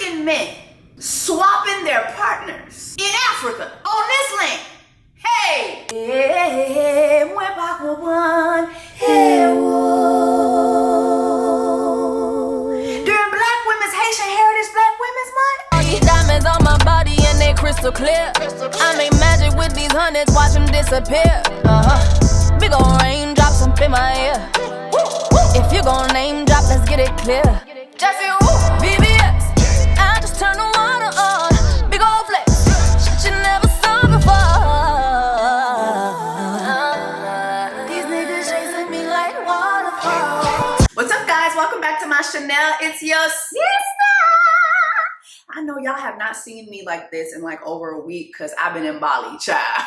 African men swapping their partners in Africa on this land. Hey! During Black Women's Haitian Heritage Black Women's Month. All these diamonds on my body and they crystal clear. I make magic with these hundreds, watch them disappear. Big ol' raindrops up in my ear. If you gon' name drop, let's get it clear. Jessie, VVS, I just turn the water on. Big ol' flex, shit you never saw before. These niggas chasing me like waterfalls. What's up, guys? Welcome back to my Chanel. It's your sister. I know y'all have not seen me like this in like over a week because I've been in Bali, child.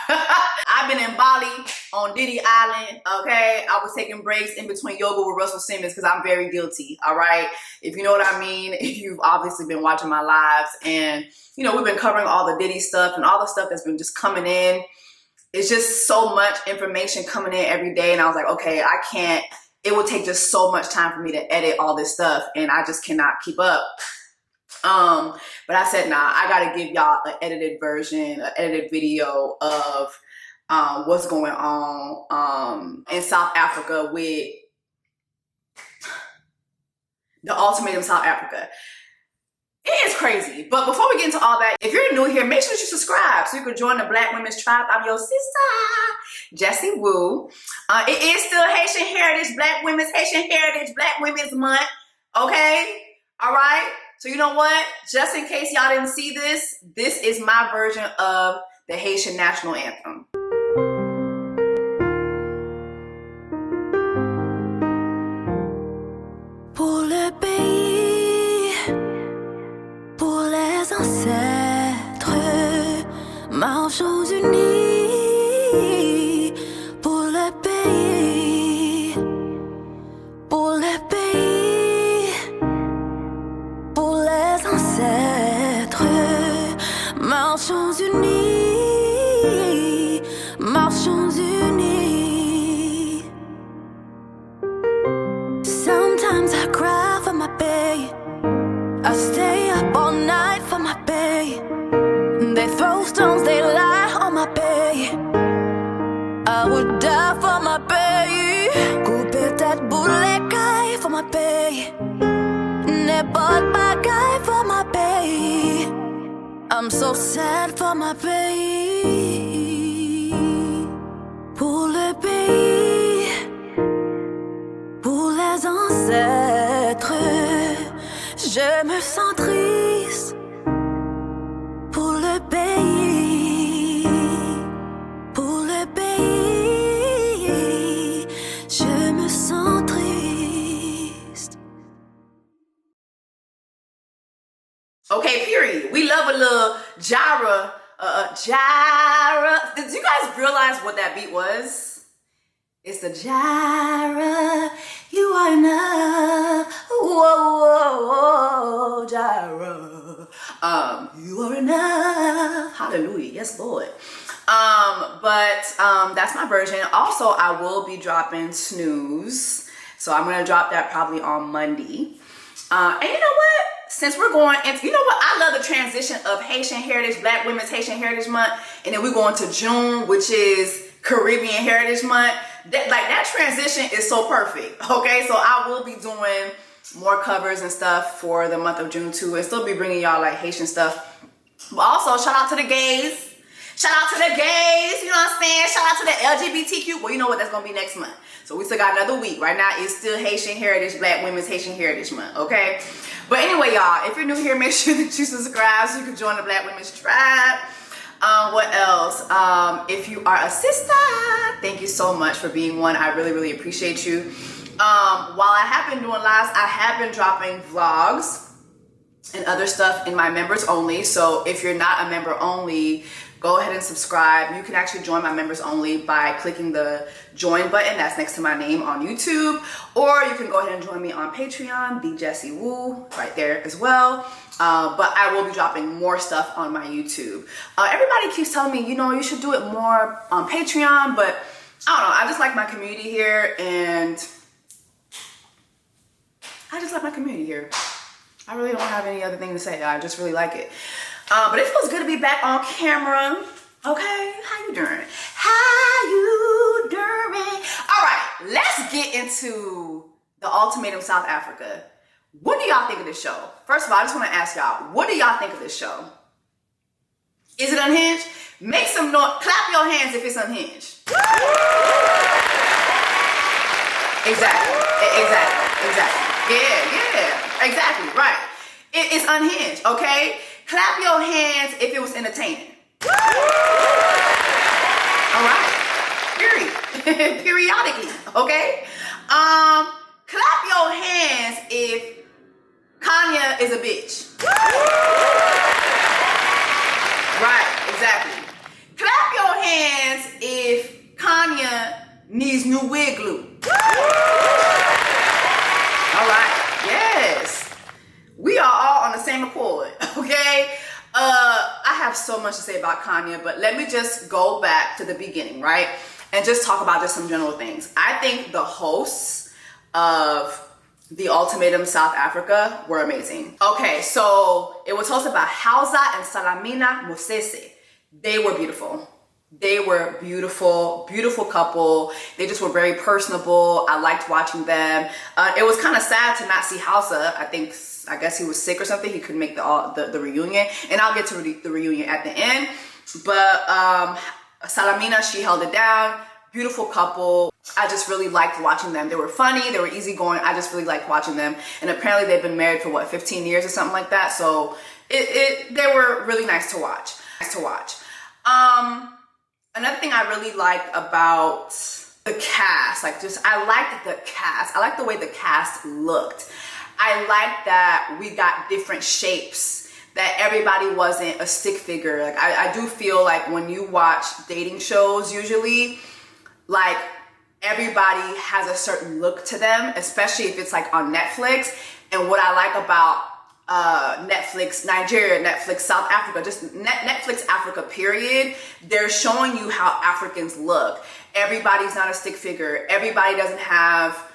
I've been in Bali on Diddy Island, okay? I was taking breaks in between yoga with Russell Simmons because I'm very guilty, all right? If you know what I mean, if you've obviously been watching my lives and, you know, we've been covering all the Diddy stuff and all the stuff that's been just coming in. It's just so much information coming in every day and I was like, okay, I can't, it would take just so much time for me to edit all this stuff and I just cannot keep up. But I said, nah, I gotta give y'all an edited version, an edited video of what's going on in South Africa with the ultimatum South Africa. It is crazy. But before we get into all that, if you're new here, make sure that you subscribe so you can join the Black Women's Tribe. I'm your sister, Jessie Woo. It is still Haitian Heritage, Black Women's Month. Okay? All right? So you know what? Just in case y'all didn't see this, this is my version of the Haitian National Anthem. Pour le pays, pour les ancêtres, marchons unis. Pour le pays, pour le pays, pour les ancêtres, marchons unis, marchons unis. Sometimes I cry for my bae. I stay up all night for my bae. They throw stones, they lie on my bae. I would die for my bae. Couper tête boulet caille for my bae. N'importe bagaille for my bae. I'm so sad for my bae. Pour le pays, pour les ancêtres, je me sens triste. Pour le pays, pour le pays, je me sens triste. Okay, period. We love a little Jara. Did you guys realize what that beat was? It's the Jara, you are enough. Whoa, whoa, whoa, Jara. You are enough. Hallelujah. Yes, Lord. But that's my version. Also, I will be dropping Snooze. So I'm gonna drop that probably on Monday. And you know what? Since we're going into, you know what? I love the transition of Haitian Heritage, Black Women's Haitian Heritage Month. And then we're going to June, which is Caribbean Heritage Month. That transition is so perfect. Okay, so I will be doing more covers and stuff for the month of June too, and still be bringing y'all like Haitian stuff. But also shout out to the gays. Shout out to the gays. You know what I'm saying? Shout out to the LGBTQ. Well, you know what? That's gonna be next month. So we still got another week. Right now, it's still Haitian Heritage, Black Women's Haitian Heritage Month. Okay. But anyway, y'all, if you're new here, make sure that you subscribe so you can join the Black Women's Tribe. What else? If you are a sister, thank you so much for being one. I really, really appreciate you. While I have been doing lives, I have been dropping vlogs and other stuff in my members only. So if you're not a member only, go ahead and subscribe. You can actually join my members only by clicking the join button that's next to my name on YouTube, or you can go ahead and join me on Patreon, the Jessie Woo, right there as well. But I will be dropping more stuff on my YouTube. Everybody keeps telling me, you know, you should do it more on Patreon, but I don't know. I just like my community here, and I just like my community here. I really don't have any other thing to say. I just really like it. But it feels good to be back on camera. Okay, how you doing? How you doing? All right, let's get into the Ultimatum South Africa. What do y'all think of this show? First of all, I just want to ask y'all, what do y'all think of this show? Is it unhinged? Make some noise. Clap your hands if it's unhinged. Exactly. Yeah, exactly, right. It's unhinged, okay? Clap your hands if it was entertaining. All right. Period. Periodically, okay? Clap your hands if Kanya is a bitch. Right, exactly. Clap your hands if Kanya needs new wig glue. All right, yes. We are all on the same accord, okay? I have so much to say about Kanya, but let me just go back to the beginning, right? And just talk about just some general things. I think the hosts of the Ultimatum South Africa were amazing. Okay, so it was hosted by Hausa and Salamina Mosese. They were beautiful. They were beautiful, beautiful couple. They just were very personable. I liked watching them. It was kind of sad to not see Hausa. I guess he was sick or something. He couldn't make the reunion. And I'll get to the reunion at the end. But Salamina, she held it down. Beautiful couple. I just really liked watching them. They were funny. They were easygoing. I just really liked watching them. And apparently they've been married for 15 years or something like that. So they were really nice to watch. Another thing I really liked about the cast, I liked the cast. I liked the way the cast looked. I liked that we got different shapes, that everybody wasn't a stick figure. Like I do feel like when you watch dating shows, usually, like everybody has a certain look to them, especially if it's like on Netflix. And what I like about Netflix Nigeria, Netflix South Africa, just Netflix Africa period, they're showing you how Africans look. Everybody's not a stick figure. Everybody doesn't have,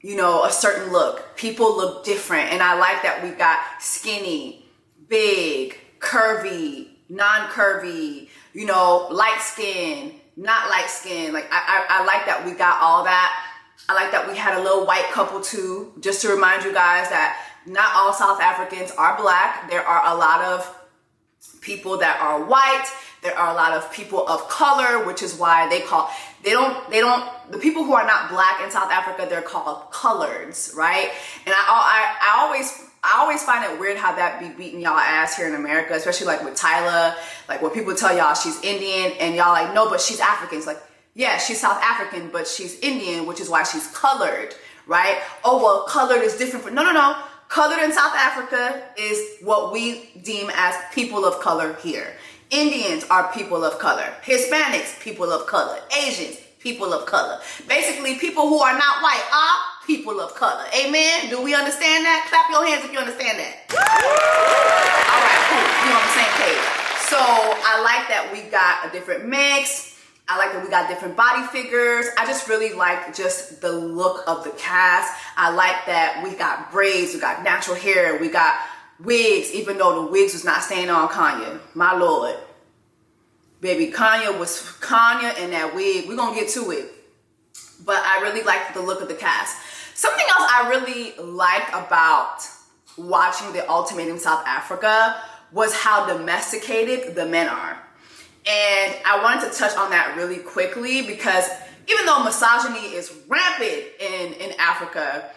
a certain look. People look different. And I like that we got skinny, big, curvy, non-curvy, light skin, not light skin. Like I like that we got all that. I like that we had a little white couple too, just to remind you guys that not all South Africans are black. There are a lot of people that are white. There are a lot of people of color, which is why the people who are not black in South Africa, they're called coloreds, right? And I always find it weird how that be beating y'all ass here in America, especially like with Tyla, like when people tell y'all she's Indian and y'all like, no, but she's African. It's like, yeah, she's South African, but she's Indian, which is why she's colored, right? Oh, well, colored is different from, no. Colored in South Africa is what we deem as people of color here. Indians are people of color. Hispanics, people of color. Asians, people of color. Basically, people who are not white are people of color. Amen? Do we understand that? Clap your hands if you understand that. All right, cool. We're on the same page. So I like that we got a different mix. I like that we got different body figures. I just really like just the look of the cast. I like that we got braids, we got natural hair, we got wigs, even though the wigs was not staying on Kanye. My Lord. Baby, Kanye and that wig. We're going to get to it. But I really liked the look of the cast. Something else I really liked about watching the Ultimatum South Africa was how domesticated the men are. And I wanted to touch on that really quickly because even though misogyny is rampant in Africa,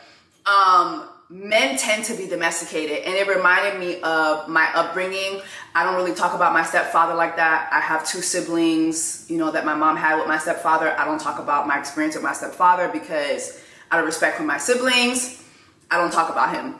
men tend to be domesticated. And it reminded me of my upbringing. I don't really talk about my stepfather like that. I have 2 siblings, that my mom had with my stepfather. I don't talk about my experience with my stepfather because out of respect for my siblings, I don't talk about him.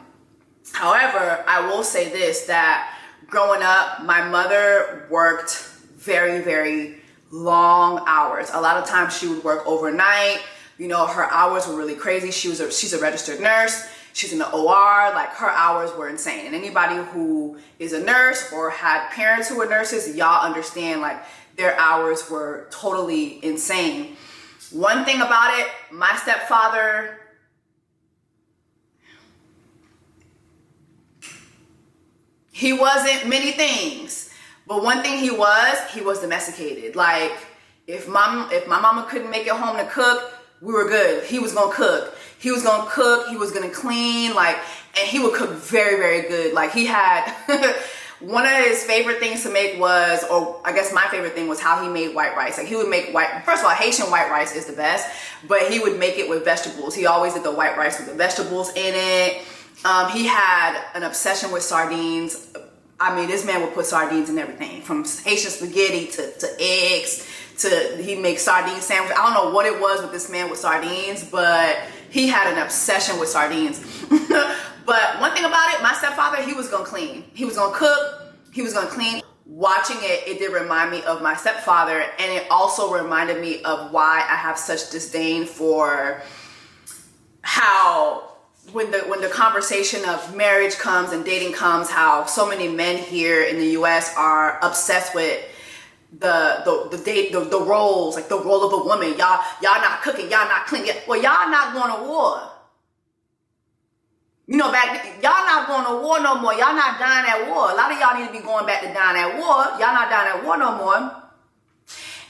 However, I will say this, that growing up, my mother worked very, very long hours. A lot of times she would work overnight. Her hours were really crazy. She's a registered nurse. She's in the OR. Like, her hours were insane. And anybody who is a nurse or had parents who were nurses, y'all understand, like, their hours were totally insane. One thing about it, my stepfather, He wasn't many things, but one thing he was domesticated. Like, if my mama couldn't make it home to cook, we were good. He was gonna cook. He was gonna cook. He was gonna clean. Like, and he would cook very, very good. Like, he had one of his favorite things to make was, or I guess my favorite thing was how he made white rice. Like, he would make first of all, Haitian white rice is the best, but he would make it with vegetables. He always did the white rice with the vegetables in it. He had an obsession with sardines. I mean, this man would put sardines in everything, from Haitian spaghetti to eggs, to he makes sardine sandwiches. I don't know what it was with this man with sardines, but he had an obsession with sardines. But one thing about it, my stepfather, he was gonna clean. He was gonna cook, he was gonna clean. Watching it, it did remind me of my stepfather, and it also reminded me of why I have such disdain for how when the conversation of marriage comes and dating comes, how so many men here in the US are obsessed with the roles, like the role of a woman. Y'all not cooking, y'all not cleaning. Well, y'all not going to war. You know, y'all not going to war no more. Y'all not dying at war. A lot of y'all need to be going back to dying at war. Y'all not dying at war no more.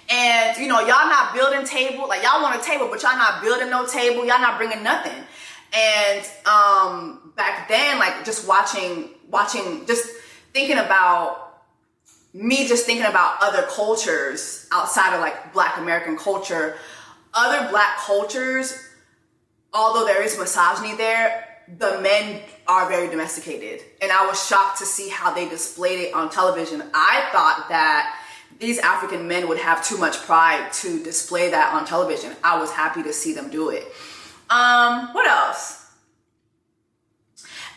And, you know, y'all not building table. Like, y'all want a table, but y'all not building no table. Y'all not bringing nothing. And back then, like, just watching, just thinking about other cultures outside of, like, Black American culture, other Black cultures, although there is misogyny there, the men are very domesticated. And I was shocked to see how they displayed it on television. I thought that these African men would have too much pride to display that on television. I was happy to see them do it. What else?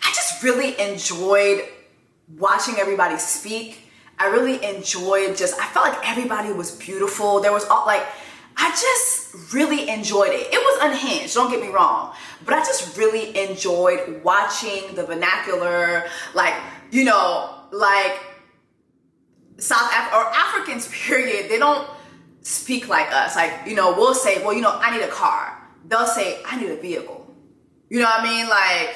I just really enjoyed watching everybody speak. I really enjoyed I felt like everybody was beautiful. There was I just really enjoyed it. It was unhinged, don't get me wrong, but I just really enjoyed watching the vernacular, like, you know, like Africans, period. They don't speak like us. Like, you know, we'll say, well, you know, I need a car. They'll say, I need a vehicle. You know what I mean? Like,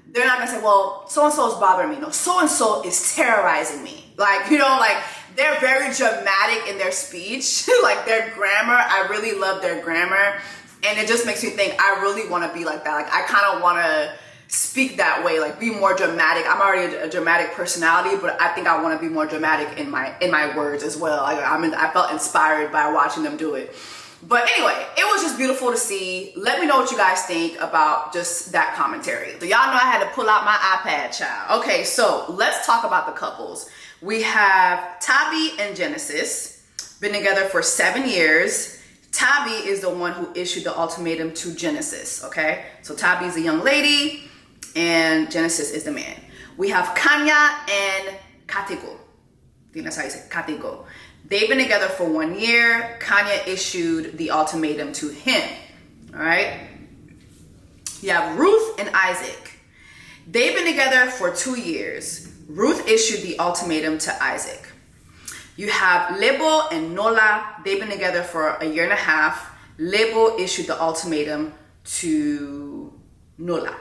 they're not gonna say, well, so-and-so is bothering me. No, so-and-so is terrorizing me. Like, you know, like, they're very dramatic in their speech. Like, their grammar, I really love their grammar. And it just makes me think, I really wanna be like that. Like, I kinda wanna speak that way, like, be more dramatic. I'm already a dramatic personality, but I think I wanna be more dramatic in my words as well. I felt inspired by watching them do it. But anyway, it was just beautiful to see. Let me know what you guys think about just that commentary. So y'all know I had to pull out my iPad, child. Okay, so let's talk about the couples. We have Tabi and Genesis, been together for 7 years. Tabi is the one who issued the ultimatum to Genesis, okay? So Tabi is a young lady and Genesis is the man. We have Kanya and Katiko. I think that's how you say it, Katiko. They've been together for 1 year. Kanya issued the ultimatum to him, all right? You have Ruth and Isaac. They've been together for 2 years. Ruth issued the ultimatum to Isaac. You have Lebo and Nolla. They've been together for 1.5 years. Lebo issued the ultimatum to Nolla,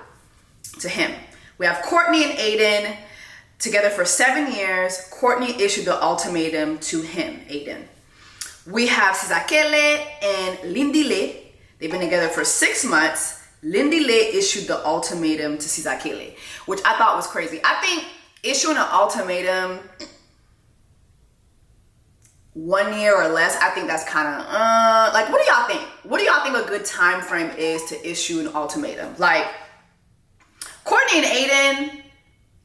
to him. We have Courtney and Aiden, together for 7 years. Courtney issued the ultimatum to him, Aiden. We have Sizakele and Lindile. They've been together for 6 months. Lindile issued the ultimatum to Sizakele, which I thought was crazy. I think issuing an ultimatum 1 year or less, I think that's kind of, like, what do y'all think? What do y'all think a good time frame is to issue an ultimatum? Like, Courtney and Aiden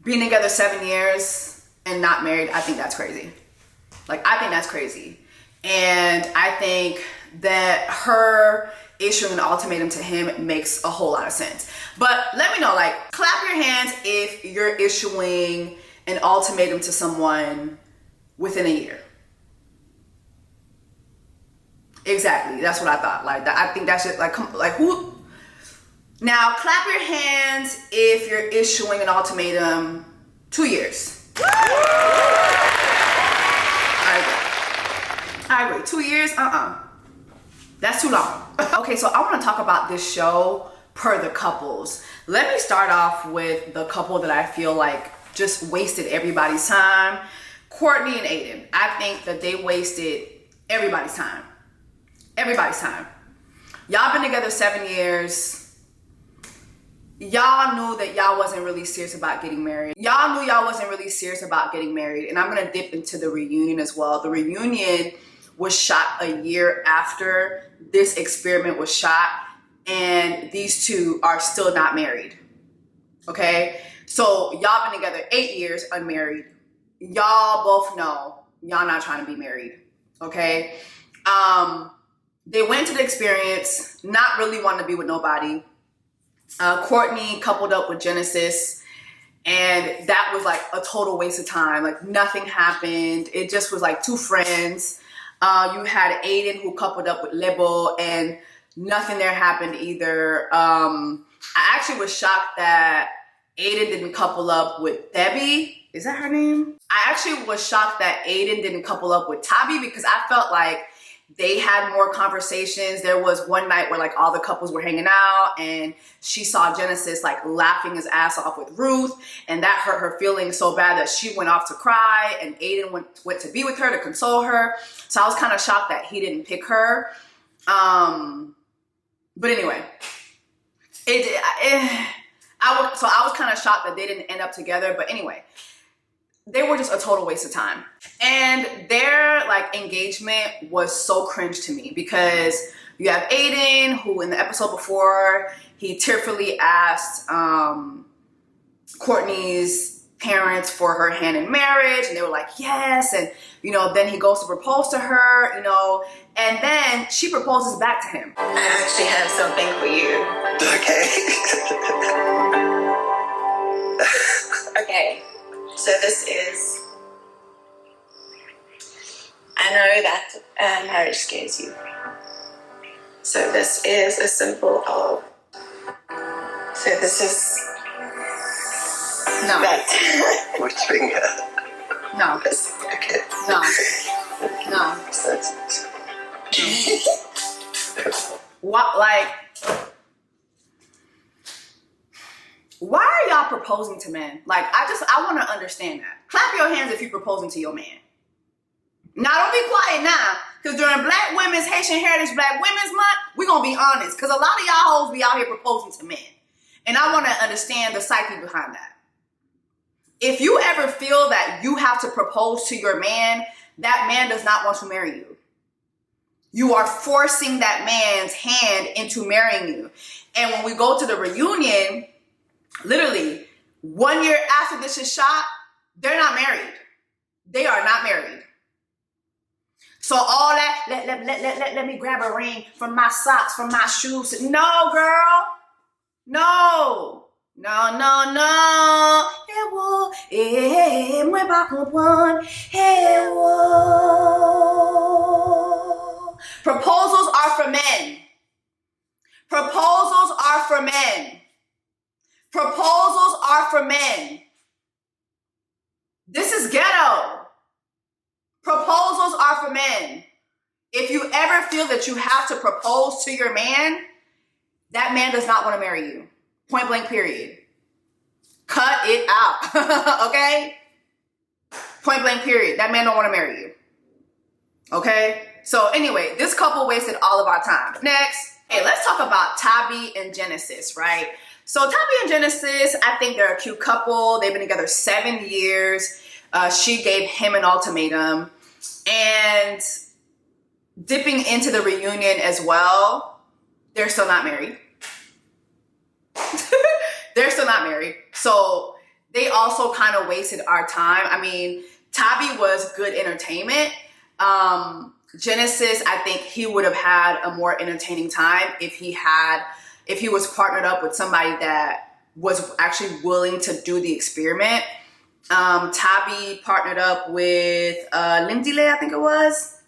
being together 7 years and not married, I think that's crazy. Like, I think that's crazy. And I think that her issuing an ultimatum to him makes a whole lot of sense. But let me know, like, clap your hands if you're issuing an ultimatum to someone within a year. Exactly, that's what I thought. Like, I think that's just like who? Now, clap your hands if you're issuing an ultimatum 2 years. I agree. 2 years? That's too long. Okay, so I want to talk about this show per the couples. Let me start off with the couple that I feel like just wasted everybody's time. Courtney and Aiden, I think that they wasted everybody's time. Everybody's time. Y'all been together 7 years. Y'all knew that y'all wasn't really serious about getting married. Y'all knew y'all wasn't really serious about getting married. And I'm gonna dip into the reunion as well. The reunion was shot a year after this experiment was shot, and these two are still not married. Okay? So y'all been together 8 years unmarried. Y'all both know y'all not trying to be married. Okay? They went to the experience, not really wanting to be with nobody. Courtney coupled up with Genesis, and that was like a total waste of time. Like nothing happened. It just was like two friends. You had Aiden who coupled up with Lebo, and nothing there happened either. I actually was shocked that Aiden didn't couple up with Debbie. Is that her name? I actually was shocked that Aiden didn't couple up with Tabby, because I felt like they had more conversations. There was one night where like all the couples were hanging out, and she saw Genesis like laughing his ass off with Ruth, and that hurt her feelings so bad that she went off to cry, and Aiden went to be with her to console her. So I was kind of shocked that he didn't pick her. But anyway, I was kind of shocked that they didn't end up together. But anyway, they were just a total waste of time. And their like engagement was so cringe to me, because you have Aiden, who in the episode before, he tearfully asked Courtney's parents for her hand in marriage, and they were like, yes. And, you know, then he goes to propose to her, you know, and then she proposes back to him. I actually have something for you. Okay. Okay. So this is, I know that marriage scares you. So this is a symbol of, so this is, No. that. Which finger? No. Okay. No. No. So that's What, like, why are y'all proposing to men? Like, I want to understand that. Clap your hands if you're proposing to your man. Now, don't be quiet now, because during Black Women's, Haitian Heritage Black Women's Month, we're going to be honest, because a lot of y'all hoes be out here proposing to men. And I want to understand the psyche behind that. If you ever feel that you have to propose to your man, that man does not want to marry you. You are forcing that man's hand into marrying you. And when we go to the reunion, literally 1 year after this is shot, they're not married. They are not married. So all that, let me grab a ring from my socks, from my shoes. No, girl. No. No, no, no. Proposals are for men. Proposals are for men. Proposals are for men. This is ghetto. Proposals are for men. If you ever feel that you have to propose to your man, that man does not want to marry you. Point blank, period. Cut it out. Okay? Point blank, period. That man don't want to marry you. Okay? So anyway, this couple wasted all of our time. Next. Hey, let's talk about Tabby and Genesis, right? So Tabby and Genesis, I think they're a cute couple. They've been together 7 years. She gave him an ultimatum. And dipping into the reunion as well, they're still not married. They're still not married. So they also kind of wasted our time. I mean, Tabby was good entertainment. Genesis, I think he would have had a more entertaining time if he was partnered up with somebody that was actually willing to do the experiment. Tabby partnered up with Lindsay Lay, I think it was.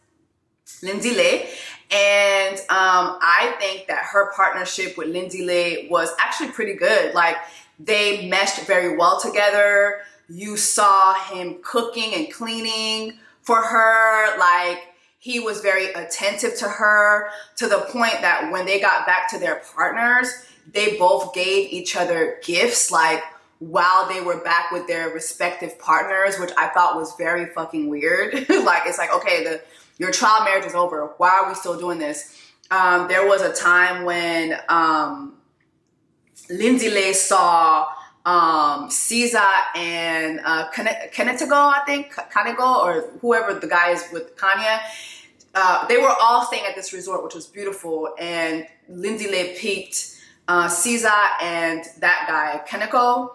Lindsay Lay. And I think that her partnership with Lindsay Lay was actually pretty good. Like, they meshed very well together. You saw him cooking and cleaning for her. Like, he was very attentive to her, to the point that when they got back to their partners, they both gave each other gifts. Like, while they were back with their respective partners, which I thought was very fucking weird. Like, it's like, okay, your trial marriage is over. Why are we still doing this? There was a time when Lindsay Lay saw Caesar and Kenetigo, I think, Kanigo, or whoever the guy is with Kanye. They were all staying at this resort, which was beautiful. And Lindsay Lay peeped Caesar and that guy, Keneko.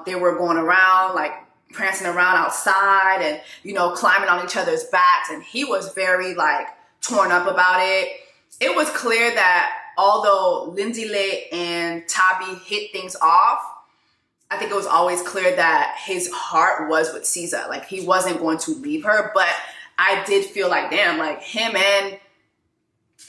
They were going around, like prancing around outside and, you know, climbing on each other's backs. And he was very like torn up about it. It was clear that although Lindsay Lay and Tabby hit things off, I think it was always clear that his heart was with Caesar. Like, he wasn't going to leave her. But I did feel like, damn, like him and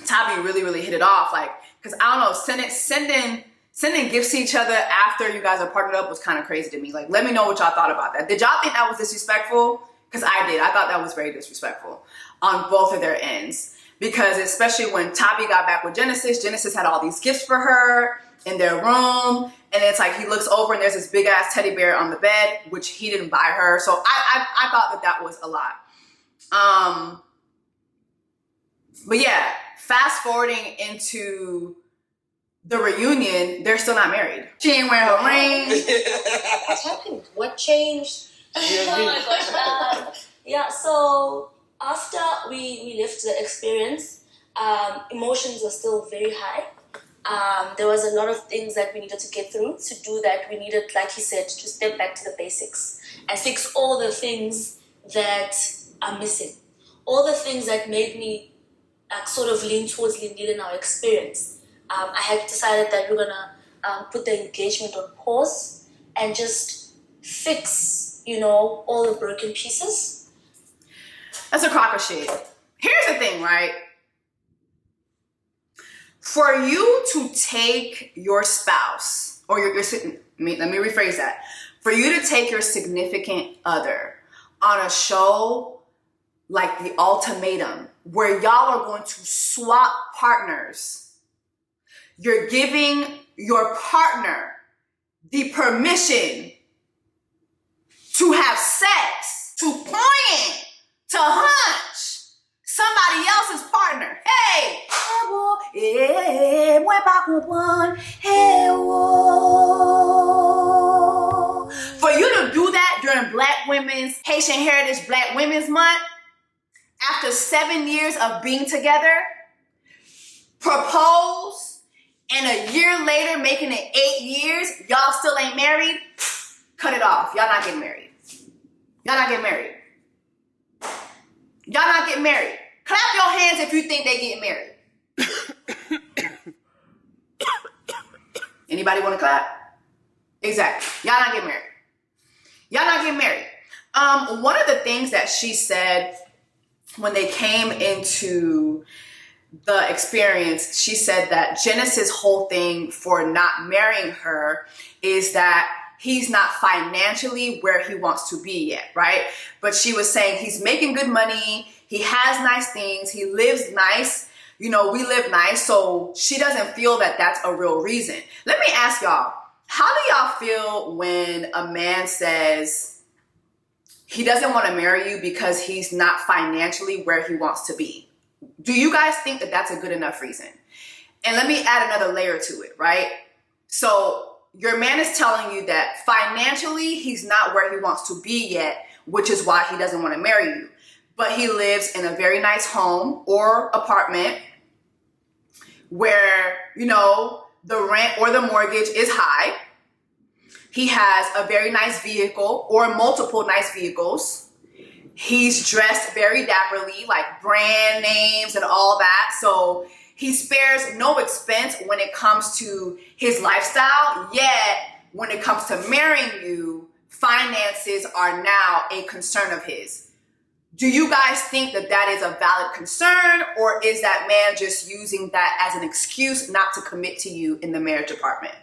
Tabby really, really hit it off. Like, because I don't know, sending gifts to each other after you guys are partnered up was kind of crazy to me. Like, let me know what y'all thought about that. Did y'all think that was disrespectful? Because I did. I thought that was very disrespectful on both of their ends. Because especially when Tabby got back with Genesis had all these gifts for her in their room. And it's like he looks over and there's this big ass teddy bear on the bed, which he didn't buy her. So I thought that was a lot. But yeah, fast forwarding into the reunion, they're still not married. She ain't wearing her ring. What happened? What changed? Oh my gosh. Yeah, so after we left the experience, emotions were still very high. There was a lot of things that we needed to get through. To do that, we needed, like he said, to step back to the basics and fix all the things that are missing. All the things that made me sort of lean towards Lindile in our experience. I had decided that we're going to put the engagement on pause and just fix, you know, all the broken pieces. That's a crock of shit. Here's the thing, right? For you to take your spouse or your let me rephrase that. For you to take your significant other on a show like The Ultimatum, where y'all are going to swap partners, you're giving your partner the permission to have sex, to plan, to hunch somebody else's partner. Hey, for you to do that during Haitian Heritage Black Women's Month, after 7 years of being together, propose, and a year later, making it 8 years, y'all still ain't married, cut it off. Y'all not getting married. Y'all not getting married. Y'all not getting married. Clap your hands if you think they getting married. Anybody want to clap? Exactly. Y'all not getting married. Y'all not getting married. One of the things that she said when they came into the experience, she said that Genesis' whole thing for not marrying her is that he's not financially where he wants to be yet, right? But she was saying he's making good money, he has nice things, he lives nice, you know, we live nice, so she doesn't feel that that's a real reason. Let me ask y'all, how do y'all feel when a man says he doesn't want to marry you because he's not financially where he wants to be? Do you guys think that that's a good enough reason? And let me add another layer to it, right? So your man is telling you that financially he's not where he wants to be yet, which is why he doesn't want to marry you. But he lives in a very nice home or apartment where, you know, the rent or the mortgage is high. He has a very nice vehicle or multiple nice vehicles. He's dressed very dapperly, like brand names and all that. So he spares no expense when it comes to his lifestyle. Yet, when it comes to marrying you, finances are now a concern of his. Do you guys think that that is a valid concern, or is that man just using that as an excuse not to commit to you in the marriage department?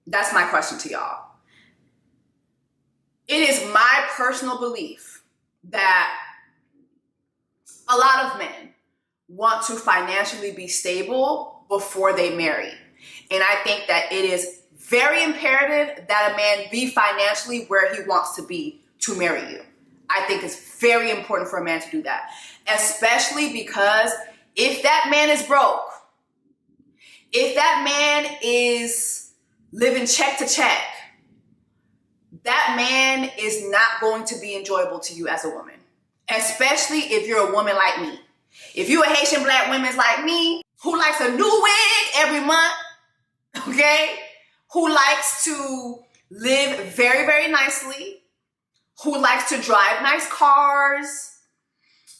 That's my question to y'all. It is my personal belief that a lot of men want to financially be stable before they marry. And I think that it is very imperative that a man be financially where he wants to be to marry you. I think it's very important for a man to do that, especially because if that man is broke, if that man is living check to check, that man is not going to be enjoyable to you as a woman, especially if you're a woman like me. If you're a Haitian black woman like me, who likes a new wig every month, okay? Who likes to live very, very nicely, who likes to drive nice cars,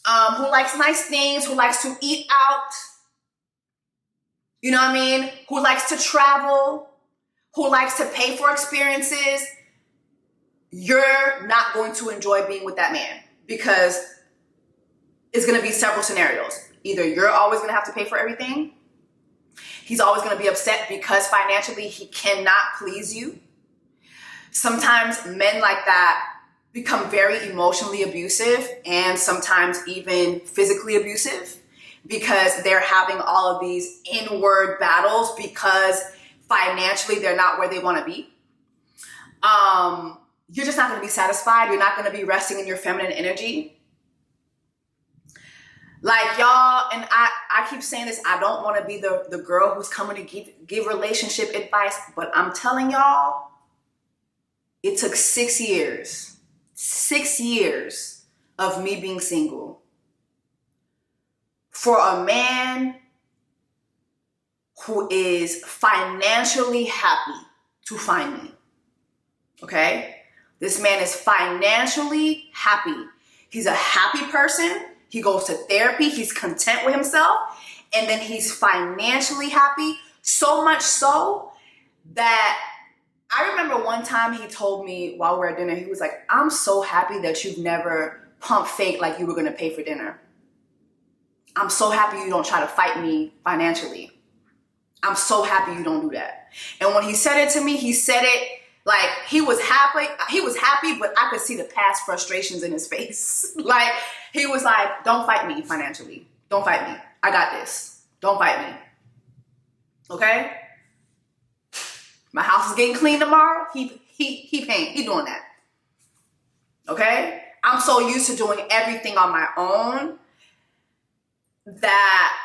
who likes nice things, who likes to eat out, you know what I mean? Who likes to travel, who likes to pay for experiences, you're not going to enjoy being with that man because it's going to be several scenarios. Either you're always going to have to pay for everything. He's always going to be upset because financially he cannot please you. Sometimes men like that become very emotionally abusive and sometimes even physically abusive because they're having all of these inward battles because financially they're not where they want to be. You're just not going to be satisfied. You're not going to be resting in your feminine energy. Like y'all, and I keep saying this, I don't want to be the girl who's coming to give relationship advice, but I'm telling y'all, it took 6 years of me being single for a man who is financially happy to find me, okay? This man is financially happy. He's a happy person. He goes to therapy. He's content with himself. And then he's financially happy. So much so that I remember one time he told me while we were at dinner, he was like, I'm so happy that you've never pumped fake like you were going to pay for dinner. I'm so happy you don't try to fight me financially. I'm so happy you don't do that. And when he said it to me, he said it like he was happy, but I could see the past frustrations in his face. Like, he was like, don't fight me financially. Don't fight me. I got this. Don't fight me. Okay? My house is getting clean tomorrow. He paying. He doing that. Okay? I'm so used to doing everything on my own that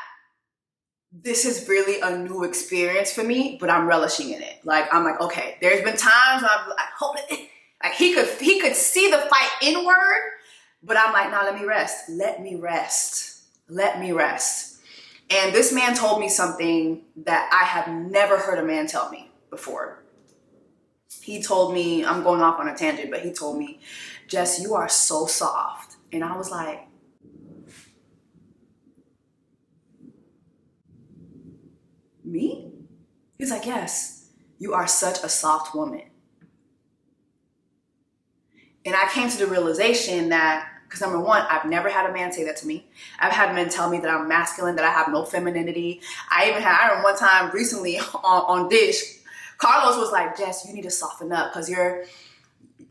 this is really a new experience for me, but I'm relishing in it. Like, I'm like, okay, there's been times when I hope it, like he could see the fight inward, but I'm like, no, let me rest. Let me rest. Let me rest. And this man told me something that I have never heard a man tell me before. He told me, I'm going off on a tangent, but he told me, Jess, you are so soft. And I was like, me? He's like, yes, you are such a soft woman. And I came to the realization that, because number one, I've never had a man say that to me. I've had men tell me that I'm masculine, that I have no femininity. I remember one time recently on Dish, Carlos was like, Jess, you need to soften up because you're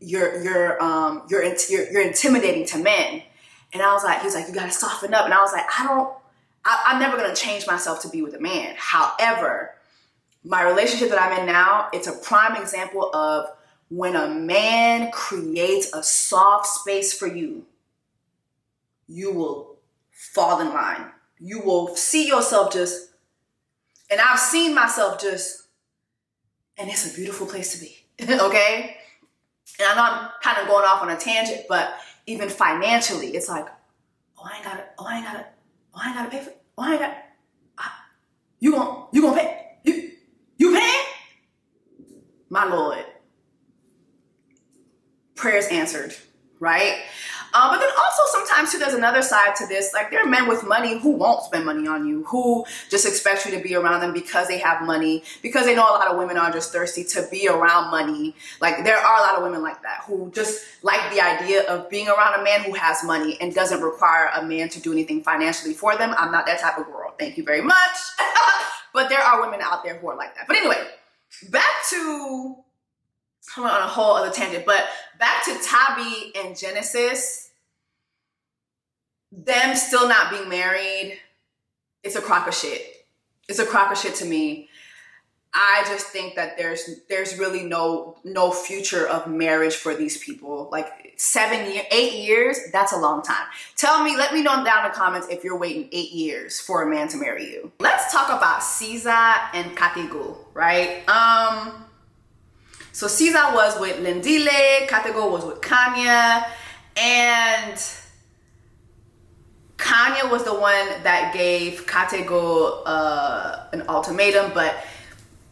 intimidating to men. And I was like, he's like, you gotta soften up. And I was like, I'm never gonna change myself to be with a man. However, my relationship that I'm in now, it's a prime example of when a man creates a soft space for you, you will fall in line. You will see yourself just, and I've seen myself just, and it's a beautiful place to be, okay? And I know I'm kind of going off on a tangent, but even financially, it's like, I ain't gotta pay for it. You gonna pay? You paying? My Lord. Prayers answered, right? But then also sometimes too, there's another side to this. Like, there are men with money who won't spend money on you, who just expect you to be around them because they have money, because they know a lot of women are just thirsty to be around money. Like, there are a lot of women like that who just like the idea of being around a man who has money and doesn't require a man to do anything financially for them. I'm not that type of girl. Thank you very much. But there are women out there who are like that. But anyway, back to, I went on a whole other tangent, but back to Tabi and Genesis, them still not being married, it's a crock of shit. It's a crock of shit to me. I just think that there's really no future of marriage for these people. Like 8 years, that's a long time. Let me know down in the comments if you're waiting 8 years for a man to marry you. Let's talk about Caesar and Katego, right? So Caesar was with Lendile, Katego was with Kanya, and Kanya was the one that gave Katego an ultimatum, but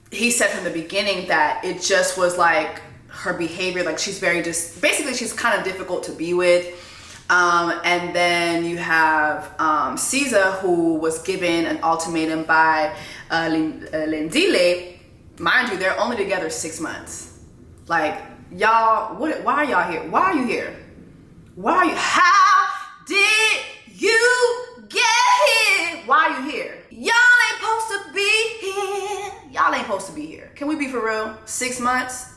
he said from the beginning that it just was like her behavior, like she's basically she's kind of difficult to be with. And then you have Caesar, who was given an ultimatum by Lendile. Mind you, they're only together 6 months. Like, y'all, why are y'all here? Why are you here? How did you get here? Why are you here? Y'all ain't supposed to be here. Y'all ain't supposed to be here. Can we be for real? 6 months?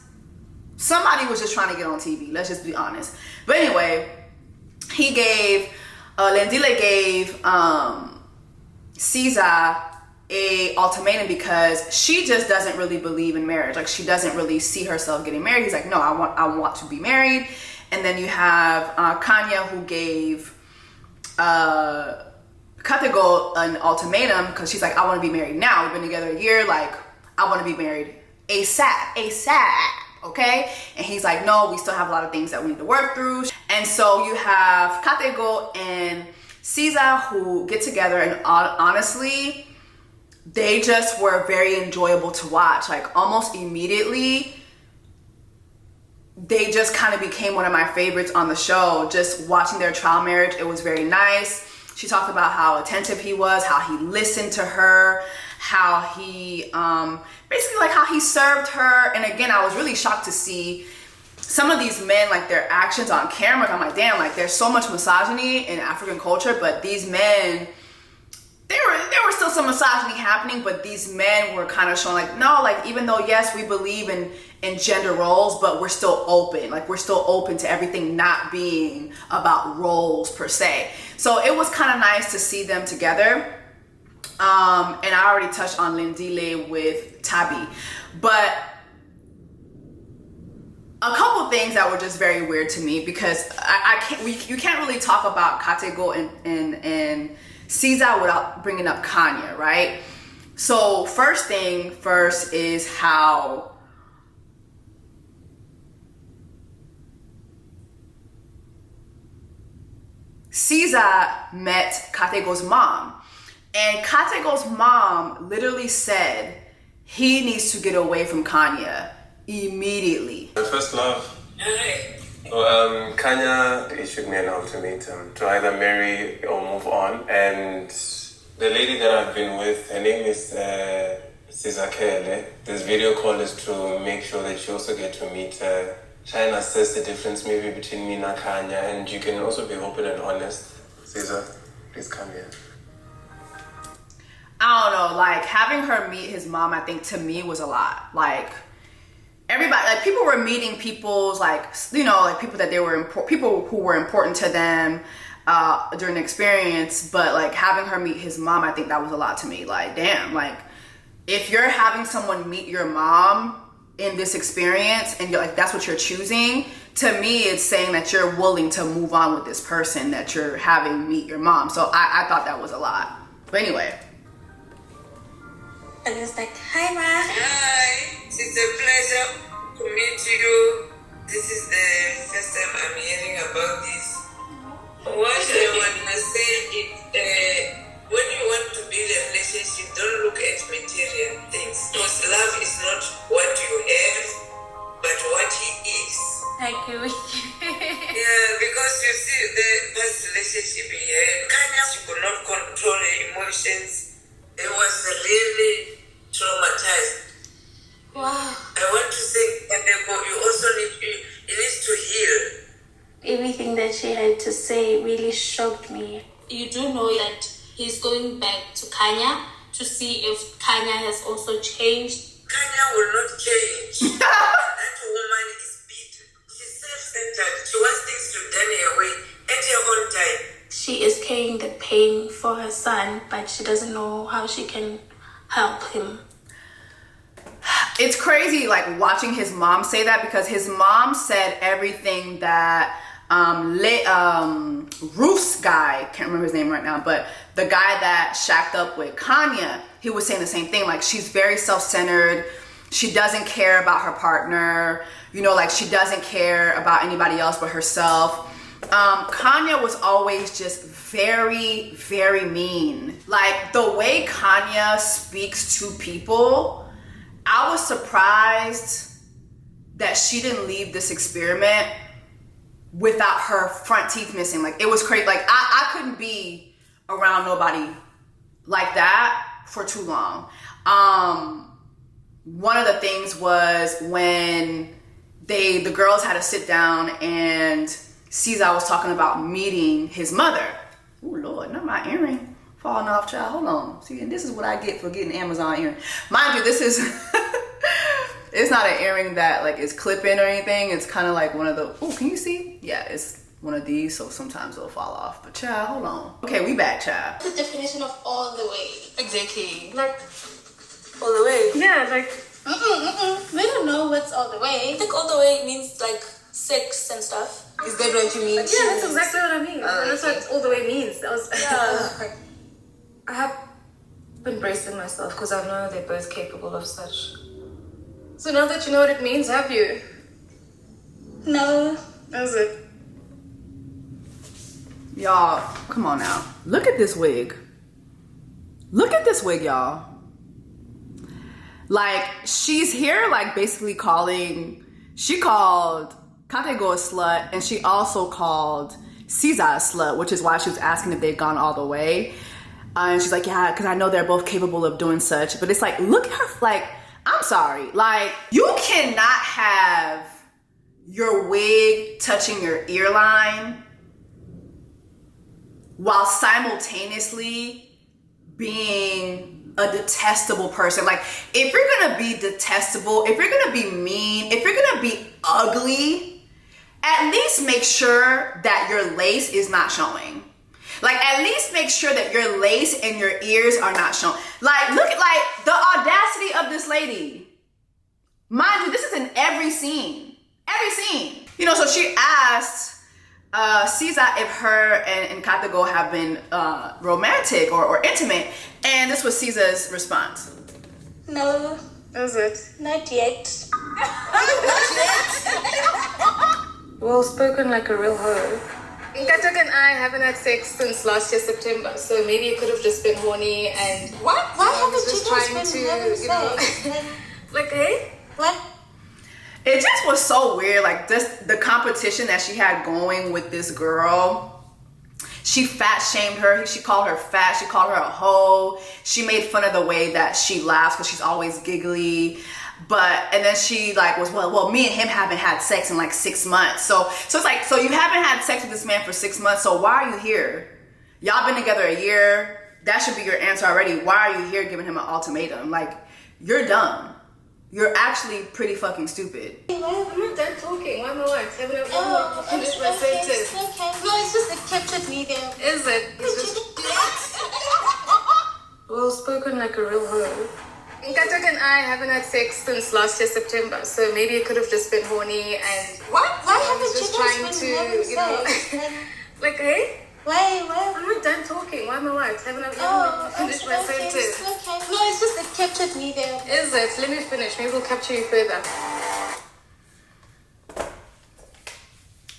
Somebody was just trying to get on TV. Let's just be honest. But anyway, Lendile gave Caesar a ultimatum because she just doesn't really believe in marriage. Like, she doesn't really see herself getting married. He's like, no, I want to be married. And then you have Kanya, who gave Katego an ultimatum because she's like, I want to be married now. We've been together a year. Like, I want to be married ASAP. Okay? And he's like, no, we still have a lot of things that we need to work through. And so you have Katego and Caesar who get together, and honestly, they just were very enjoyable to watch. Like, almost immediately, they just kind of became one of my favorites on the show. Just watching their trial marriage, it was very nice. She talked about how attentive he was, how he listened to her, how he, basically like how he served her. And again, I was really shocked to see some of these men, like their actions on camera. I'm like, damn, like there's so much misogyny in African culture, but these men, there were still some misogyny happening, but these men were kind of showing like, no, like even though, yes, we believe in gender roles, but we're still open. Like, we're still open to everything not being about roles per se. So it was kind of nice to see them together. And I already touched on Lendile with Tabi, but a couple things that were just very weird to me, because you can't really talk about Katego and Caesar without bringing up Kanya, right? So first thing first is how Caesar met Katego's mom. And Katego's mom literally said he needs to get away from Kanya immediately. My first love. So, Kanya issued me an ultimatum to either marry or move on. And the lady that I've been with, her name is Caesar Kele. This video call is to make sure that you also get to meet her. Try and assess the difference maybe between me and Kanya, and you can also be open and honest. Caesar, please come here. I don't know, like having her meet his mom, I think to me was a lot. Like, everybody, like people were meeting people's, like, you know, like people that people who were important to them during the experience, but like having her meet his mom, I think that was a lot to me. Like, damn, like if you're having someone meet your mom in this experience and you're like, that's what you're choosing, to me it's saying that you're willing to move on with this person that you're having meet your mom. So I thought that was a lot. But anyway. And it's like, hi, Ma. Hi, it's a pleasure to meet you. This is the first time I'm hearing about this. What I want to say is, when you want to build a relationship, don't look at material things. Because love is not what you have, but what he is. I agree with you. Yeah, because you see, the past relationship he had, Kanya, she could not control her emotions. It was really traumatized. Wow. I want to say, you also need to heal. Everything that she had to say really shocked me. You do know that he's going back to Kanya to see if Kanya has also changed. Kanya will not change. That woman is beaten. She's self-centered. She wants things to be done her way at her own time. She is carrying the pain for her son, but she doesn't know how she can help him. it's crazy like watching his mom say that, because his mom said everything that Ruth's guy, can't remember his name right now, but the guy that shacked up with Kanya, he was saying the same thing. Like, she's very self-centered. She doesn't care about her partner. You know, like, she doesn't care about anybody else but herself. Kanya was always just very, very mean. Like, the way Kanya speaks to people, I was surprised that she didn't leave this experiment without her front teeth missing. Like, it was crazy. Like, I couldn't be around nobody like that for too long. One of the things was when the girls had to sit down and Caesar was talking about meeting his mother. Oh Lord, not my earring falling off, child. Hold on. See, and this is what I get for getting Amazon earring. Mind you, this is it's not an earring that like is clip-in or anything. It's kind of like one of the, oh, can you see? Yeah, it's one of these, so sometimes it'll fall off. But child, hold on. Okay, we back, child. What's the definition of all the way? Exactly. Like, All the way. Yeah, like, we don't know what's all the way. I think all the way means like sex and stuff. Is that what you mean? Yeah, that's exactly what I mean. That's what all the way means. I have been bracing myself because I know they're both capable of such. So now that you know what it means, have you? No. That's it. Y'all, come on now. Look at this wig. Look at this wig, y'all. Like, she's here, like, basically she called Katego a slut, and she also called Caesar a slut, which is why she was asking if they'd gone all the way. And she's like, yeah, because I know they're both capable of doing such. But it's like, look at her, like, I'm sorry. Like, you cannot have your wig touching your earline while simultaneously being a detestable person. Like, if you're gonna be detestable, if you're gonna be mean, if you're gonna be ugly, at least make sure that your lace is not showing. Like, at least make sure that your lace and your ears are not showing. Like, look at, like, the audacity of this lady. Mind you, this is in every scene. Every scene. You know, so she asked Caesar if her and Katego have been romantic or intimate, and this was Caesar's response. No. That's it. Not yet. Well spoken like a real hoe. Katak and I haven't had sex since last year, September, so maybe it could have just been horny and... What? Why haven't just you guys trying been to, having you know... sex? Like, hey? What? It just was so weird, like, the competition that she had going with this girl. She fat shamed her. She called her fat. She called her a hoe. She made fun of the way that she laughs because she's always giggly. And then she like was, well, me and him haven't had sex in like 6 months. So it's like, so you haven't had sex with this man for 6 months. So why are you here? Y'all been together a year. That should be your answer already. Why are you here giving him an ultimatum? Like, you're dumb. You're actually pretty fucking stupid. I'm not done talking. Why am I what? Haven't Oh, finished my sentence? it's okay. No, it's just it captured me there. Is it? It's just... Well spoken like a real hoe. Katak and I haven't had sex since last year, September, so maybe it could have just been horny and... What? Why haven't just you trying guys to, been having you know... sex? Like, hey? Why? I'm not done talking. Why am I what? Haven't Oh, finished my sentence? it's okay. No, it's just it captured me there. Is it? Let me finish. Maybe we'll capture you further.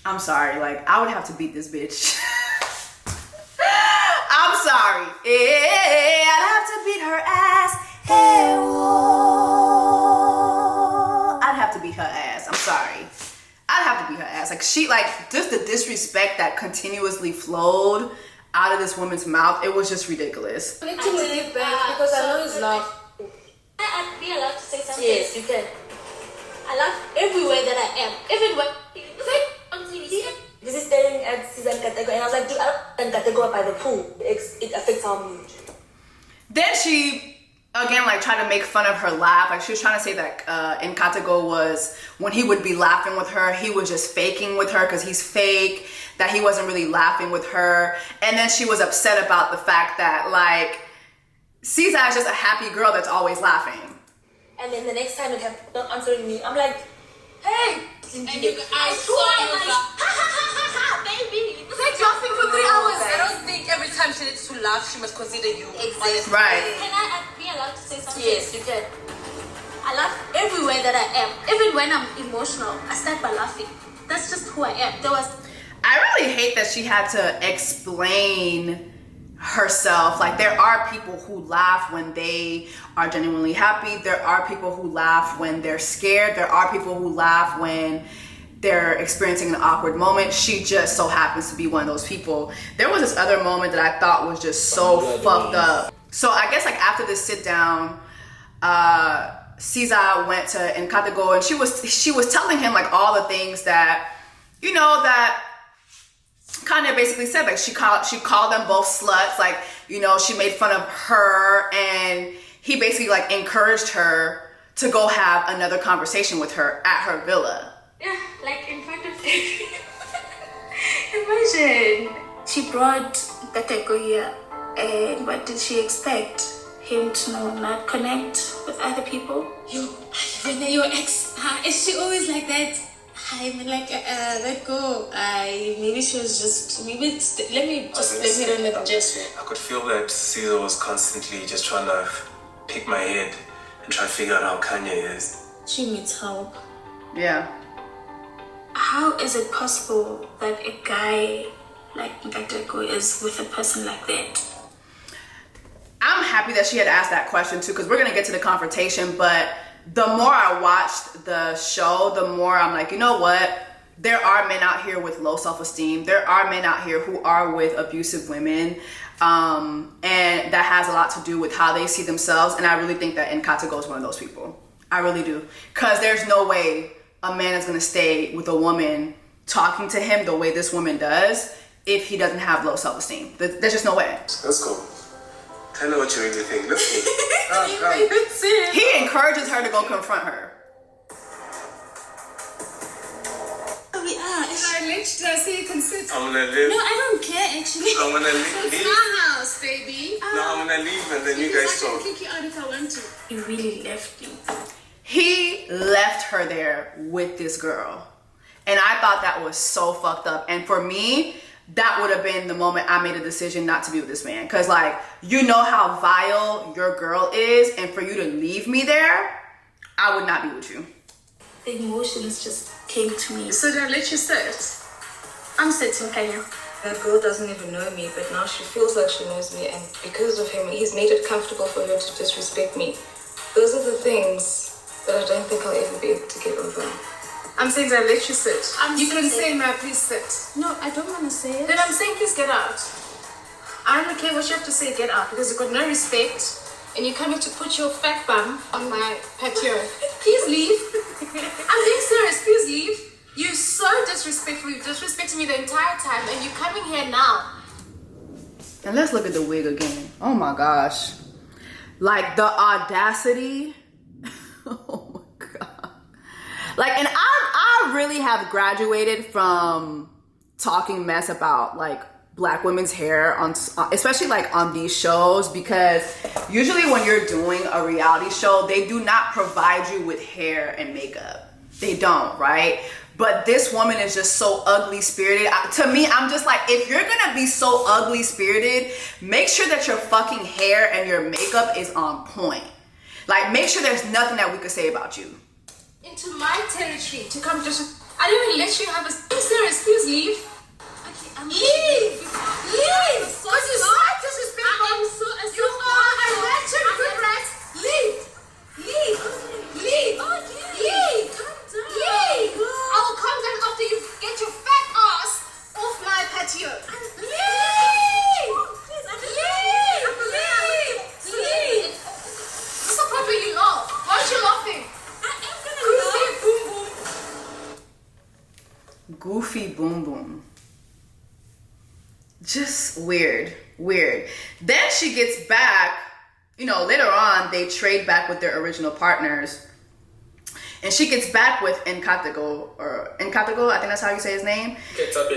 I'm sorry, like, I would have to beat this bitch. I'm sorry. Yeah, I'd have to beat her ass. Hey, whoa. I'd have to beat her ass. I'm sorry. I'd have to beat her ass. Like, she, like, just the disrespect that continuously flowed out of this woman's mouth, it was just ridiculous. I need to leave back because I know it's love. I'd be allowed to say something. Yes, you can. I love everywhere that I am. Everywhere. This is staring at Caesar and Katego, and I was like, dude, I don't want Katego by the pool. It affects our mood. Then she, again, like, tried to make fun of her laugh. Like, she was trying to say that in Katego was, when he would be laughing with her, he was just faking with her because he's fake, that he wasn't really laughing with her. And then she was upset about the fact that, like, Caesar is just a happy girl that's always laughing. And then the next time it happened, not answering me. I'm like, hey. And you I saw you like, ha, baby. It's like laughing for 3 hours. I don't think every time she needs to laugh, she must consider you. Exactly. Right. Can I be allowed to say something? Yes, you can. I laugh everywhere that I am. Even when I'm emotional, I start by laughing. That's just who I am. I really hate that she had to explain herself. Like, there are people who laugh when they are genuinely happy. There are people who laugh when they're scared. There are people who laugh when they're experiencing an awkward moment. She just so happens to be one of those people. There was this other moment that I thought was just so fucked up. So I guess like after this sit down, Caesar went to Nkatago, and she was telling him like all the things that, you know, that Kanye basically said. Like she called them both sluts. Like, you know, she made fun of her, and he basically like encouraged her to go have another conversation with her at her villa. Yeah, like in front of everyone. Imagine. She brought Nkateko here, and what did she expect? Him to not connect with other people? Your ex, is she always like that? I mean, like, let go. Maybe she was just, let me run with Jessie. I could feel that Caesar was constantly just trying to pick my head and try to figure out how Kanye is. She needs help. Yeah. How is it possible that a guy like Nkateko is with a person like that? I'm happy that she had asked that question too, because we're gonna get to the confrontation, but the more I watched the show, the more I'm like, you know what? There are men out here with low self-esteem. There are men out here who are with abusive women. And that has a lot to do with how they see themselves. And I really think that Nkateko is one of those people. I really do. Because there's no way a man is gonna stay with a woman talking to him the way this woman does if he doesn't have low self-esteem. There's just no way. Let's go. Tell her what you really think. Let's go. He encourages her to go confront her. I let so you can sit. I'm gonna leave. No, I don't care actually. I'm gonna leave. It's my house, baby. No, I'm gonna leave and then you guys I talk. can kick you out if I want to. You really left me. He left her there with this girl. And I thought that was so fucked up. And for me, that would have been the moment I made a decision not to be with this man. Because, like, you know how vile your girl is, and for you to leave me there, I would not be with you. The emotions just came to me. So did I let you sit? I'm sitting, Kenya. That girl doesn't even know me, but now she feels like she knows me, and because of him, he's made it comfortable for her to disrespect me. Those are the things that I don't think I'll ever be able to get over. I'm saying that I let you sit. You can say, "May I please sit?" no, I don't want to say it. Then I'm saying, please get out. I don't care what you have to say, get out, because you've got no respect, and you're coming to put your fat bum on my patio. Please leave. I'm being serious, please leave. You're so disrespectful. You've disrespected me the entire time, and you're coming here now. And let's look at the wig again. Oh my gosh. Like, the audacity. Oh my God. Like, and I really have graduated from talking mess about, like, Black women's hair, on especially like on these shows, because usually when you're doing a reality show, they do not provide you with hair and makeup. They don't, right? But this woman is just so ugly spirited. To me, I'm just like, if you're gonna be so ugly spirited, make sure that your fucking hair and your makeup is on point. Like, make sure there's nothing that we could say about you. Into my territory to come just. I didn't even let you have a. I'm serious, please leave. Leave! Leave! Because you're so disrespectful. I'm so you are a wretched good rat. Leave! Leave! Leave! Leave! Leave! I will come down after you get your fat ass off my patio. Leave! Leave! Leave! Leave! What's the problem you laugh? Why aren't you laughing? I am gonna laugh. Goofy boom boom. Just weird. Then she gets back, you know, later on they trade back with their original partners, and she gets back with Nkateko, I think that's how you say his name.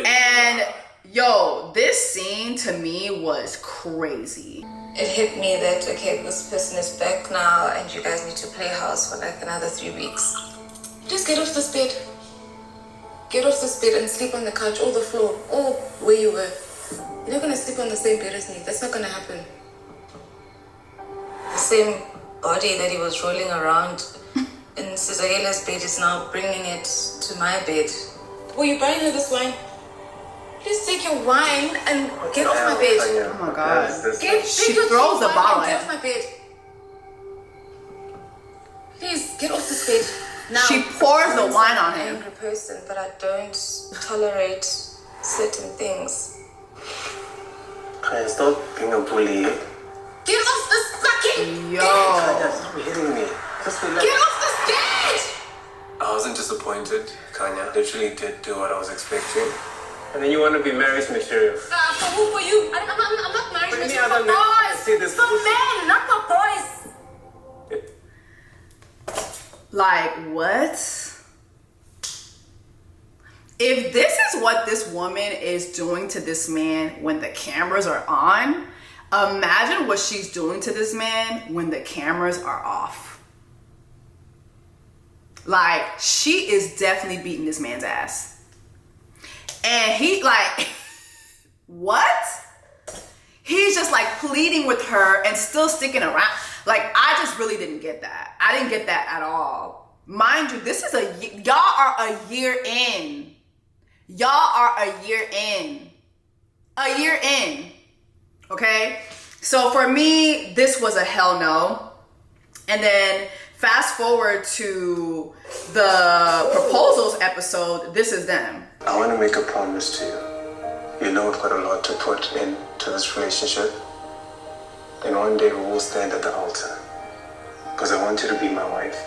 And yo, this scene to me was crazy. It hit me that, okay, this person is back now and you guys need to play house for like another 3 weeks. Just get off this bed. Get off this bed and sleep on the couch or the floor or where you were. You're not gonna sleep on the same bed as me. That's not gonna happen. The same body that he was rolling around in Sizagela's bed is now bringing it to my bed. Will you buying her this wine? Please take your wine and get off my bed. Oh my God. She throws the bottle Get off my bed. Please get off this bed. Now, she pours the wine on I'm an him. angry person, but I don't tolerate certain things. Kaya, stop being a bully. Get off this fucking Yo. Kaya, stop hitting me. Just relax. Get off this bed! I wasn't disappointed. Kanya literally did do what I was expecting. And then you want to be marriage material. For who? For you? I'm not married For with any you. other For man, I boys. see this For pussy. men, not for boys. Like, what? If this is what this woman is doing to this man when the cameras are on, imagine what she's doing to this man when the cameras are off. Like, she is definitely beating this man's ass. And he, like, what? He's just like pleading with her and still sticking around. Like, I just really didn't get that. I didn't get that at all. Mind you, this is y'all are a year in. Y'all are a year in. A year in. Okay? So for me, this was a hell no. And then fast forward to the proposals episode, this is them. I want to make a promise to you. You know I've got a lot to put into this relationship. And one day we will stand at the altar. Because I want you to be my wife.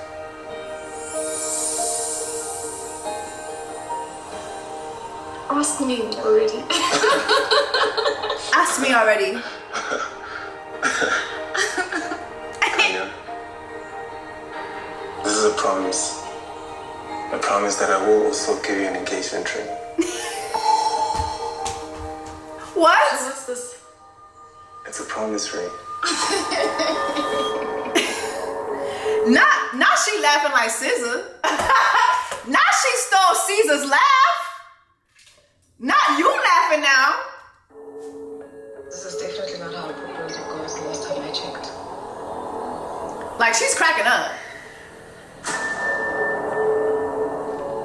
Ask me already. Ask me already. Kanya, this is a promise. A promise that I will also give you an engagement ring. What? What's this? It's a promise ring. Not she laughing like Scissor. Not she stole Caesar's laugh. Not you laughing now. This is definitely not how a proposal goes the last time I checked. Like, she's cracking up.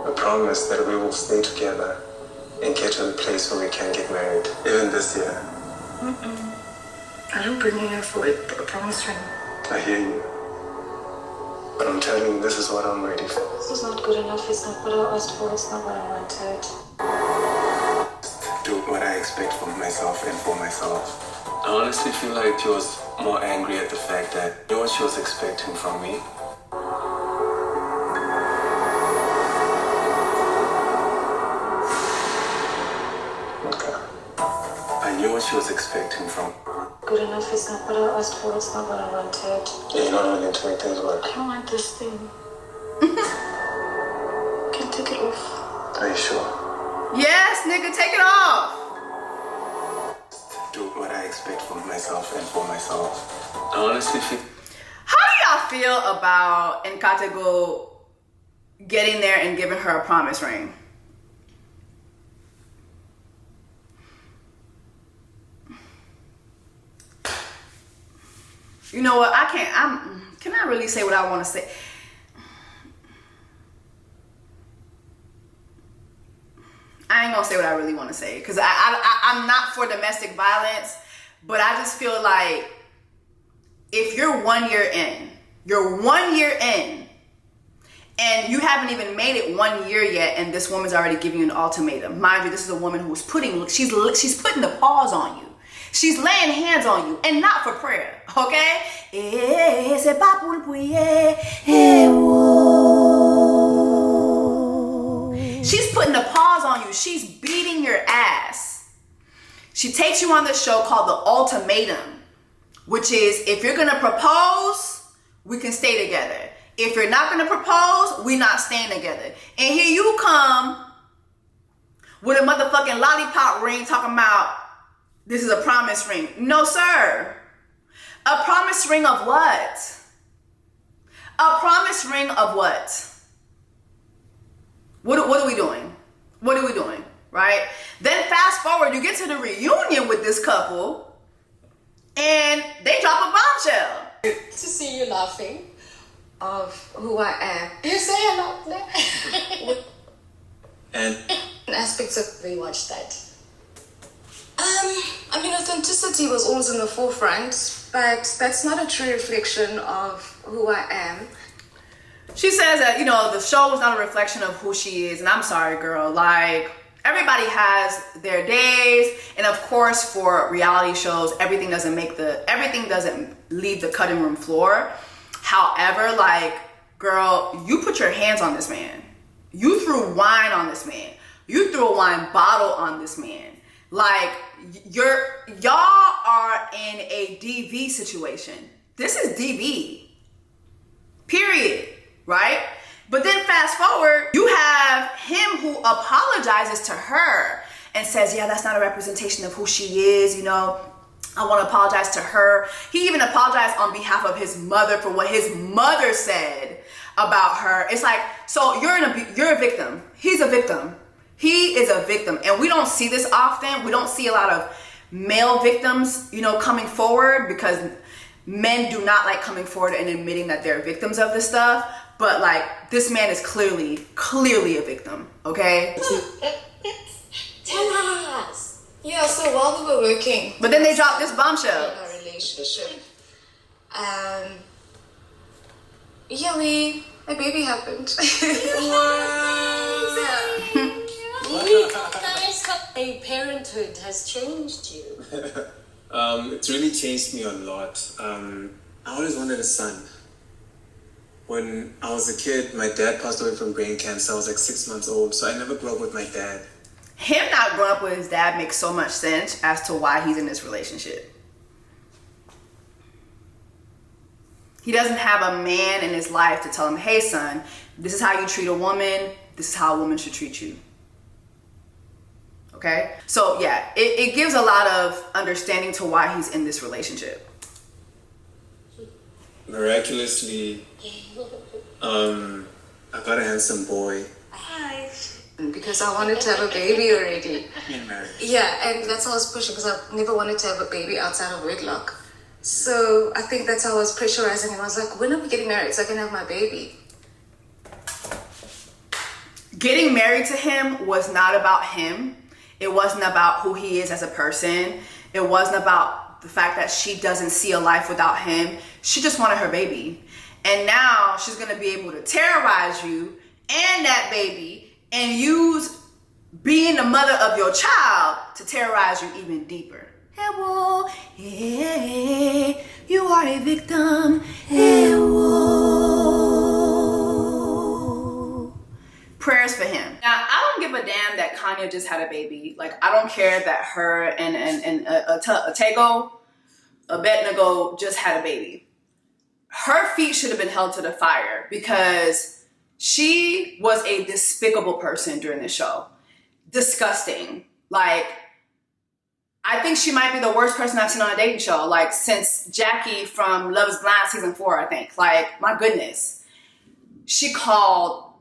A promise that we will stay together and get to the place where we can get married, even this year. I don't bring you here for a promise ring. I hear you. But I'm telling you, this is what I'm ready for. This is not good enough. It's not what I asked for. It's not what I wanted. Do what I expect from myself and for myself. I honestly feel like she was more angry at the fact that you know what she was expecting from me. Okay. I knew what she was expecting from. Good enough. It's not what I asked for. It's not what I wanted. Yeah, you're not willing to make things work. I don't want this thing. Can take it off. Are you sure? Yes, nigga, take it off. Do what I expect from myself and for myself. I honestly feel. How do y'all feel about Nkatego getting there and giving her a promise ring? You know what? Can I really say what I want to say? I ain't gonna say what I really want to say because I'm not for domestic violence, but I just feel like if you're 1 year in, and you haven't even made it 1 year yet, and this woman's already giving you an ultimatum. Mind you, this is a woman who's she's putting the paws on you. She's laying hands on you, and not for prayer, okay? She's putting the paws on you. She's beating your ass. She takes you on this show called The Ultimatum, which is if you're gonna propose, we can stay together. If you're not gonna propose, we not staying together. And here you come with a motherfucking lollipop ring talking about This is a promise ring. No, sir. A promise ring of what? A promise ring of what? What are we doing? What are we doing, right? Then fast forward, you get to the reunion with this couple and they drop a bombshell. To see you laughing. Of who I am. You say a lot there. And Aspects of We watched that. I mean, authenticity was always in the forefront, but that's not a true reflection of who I am. She says that, you know, the show was not a reflection of who she is. And I'm sorry, girl. Like, everybody has their days. And of course, for reality shows, everything doesn't leave the cutting room floor. However, like, girl, you put your hands on this man. You threw wine on this man. You threw a wine bottle on this man. Like, y'all are in a DV situation. This is DV. Period. Right? But then fast forward, you have him who apologizes to her and says, yeah, that's not a representation of who she is, you know. I want to apologize to her. He even apologized on behalf of his mother for what his mother said about her. It's like, so you're a victim. He's a victim. He is a victim. And we don't see this often. We don't see a lot of male victims, you know, coming forward because men do not like coming forward and admitting that they're victims of this stuff. But like, this man is clearly a victim, okay? Tell us. Yeah, so while we were working... But then they dropped this bombshell. ...in our relationship, yeah, a baby happened. A parenthood has changed you. It's really changed me a lot. I always wanted a son. When I was a kid, my dad passed away from brain cancer. I was like 6 months old, so I never grew up with my dad. Him not growing up with his dad makes so much sense as to why he's in this relationship. He doesn't have a man in his life to tell him, hey son, this is how you treat a woman. This is how a woman should treat you. Okay? So yeah, it gives a lot of understanding to why he's in this relationship. Miraculously, I got a handsome boy. Hi. Because I wanted to have a baby already. Getting married. Yeah, and that's how I was pushing because I never wanted to have a baby outside of wedlock. So I think that's how I was pressurizing him. I was like, when are we getting married so I can have my baby? Getting married to him was not about him. It wasn't about who he is as a person. It wasn't about the fact that she doesn't see a life without him. She just wanted her baby. And now she's going to be able to terrorize you and that baby and use being the mother of your child to terrorize you even deeper. Hey, whoa, hey, you are a victim. Hey, whoa. Prayers for him. Now, I don't give a damn that Kanye just had a baby. Like, I don't care that her and Abednego just had a baby. Her feet should have been held to the fire because she was a despicable person during the show. Disgusting. Like, I think she might be the worst person I've seen on a dating show, like, since Jackie from Love is Blind season 4, I think. Like, my goodness. She called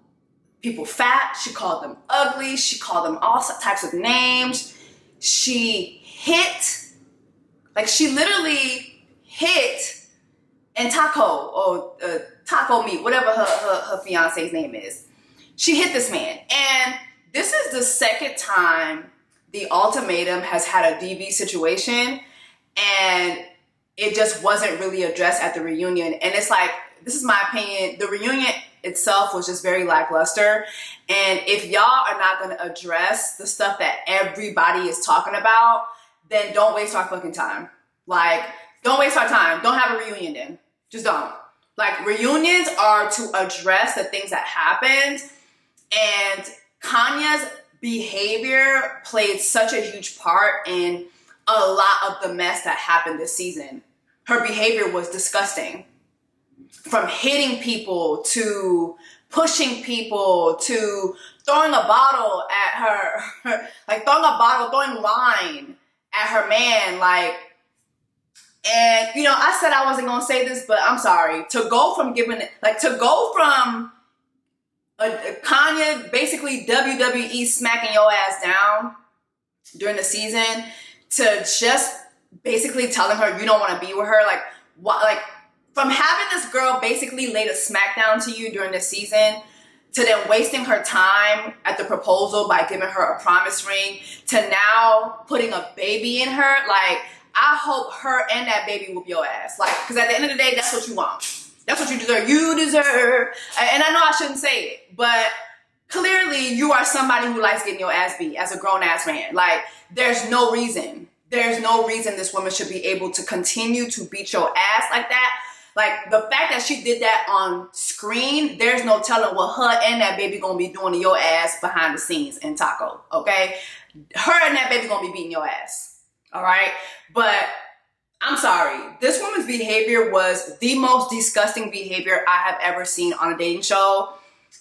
people fat. She called them ugly. She called them all types of names. She literally hit and taco meat, whatever her fiance's name is. She hit this man. And this is the second time the Ultimatum has had a DV situation, and it just wasn't really addressed at the reunion. And it's like, this is my opinion, the reunion itself was just very lackluster. And if y'all are not going to address the stuff that everybody is talking about, then don't waste our fucking time. Like, don't waste our time. Don't have a reunion then. Just don't. Like, reunions are to address the things that happened, and Kanye's behavior played such a huge part in a lot of the mess that happened this season. Her behavior was disgusting. From hitting people to pushing people to throwing a bottle at her, like throwing wine at her man, like, and you know, I said I wasn't gonna say this, but I'm sorry. To go from Kanye basically WWE smacking your ass down during the season to just basically telling her you don't want to be with her, like what, like from having this girl basically laid a smackdown to you during the season to then wasting her time at the proposal by giving her a promise ring to now putting a baby in her, like I hope her and that baby whoop your ass, like, because at the end of the day, that's what you want. That's what you deserve. You deserve, and I know I shouldn't say it, but clearly you are somebody who likes getting your ass beat as a grown-ass man. Like, there's no reason this woman should be able to continue to beat your ass like that. Like, the fact that she did that on screen, there's no telling what her and that baby gonna be doing to your ass behind the scenes in Taco, okay? Her and that baby gonna be beating your ass, all right? But I'm sorry, this woman's behavior was the most disgusting behavior I have ever seen on a dating show.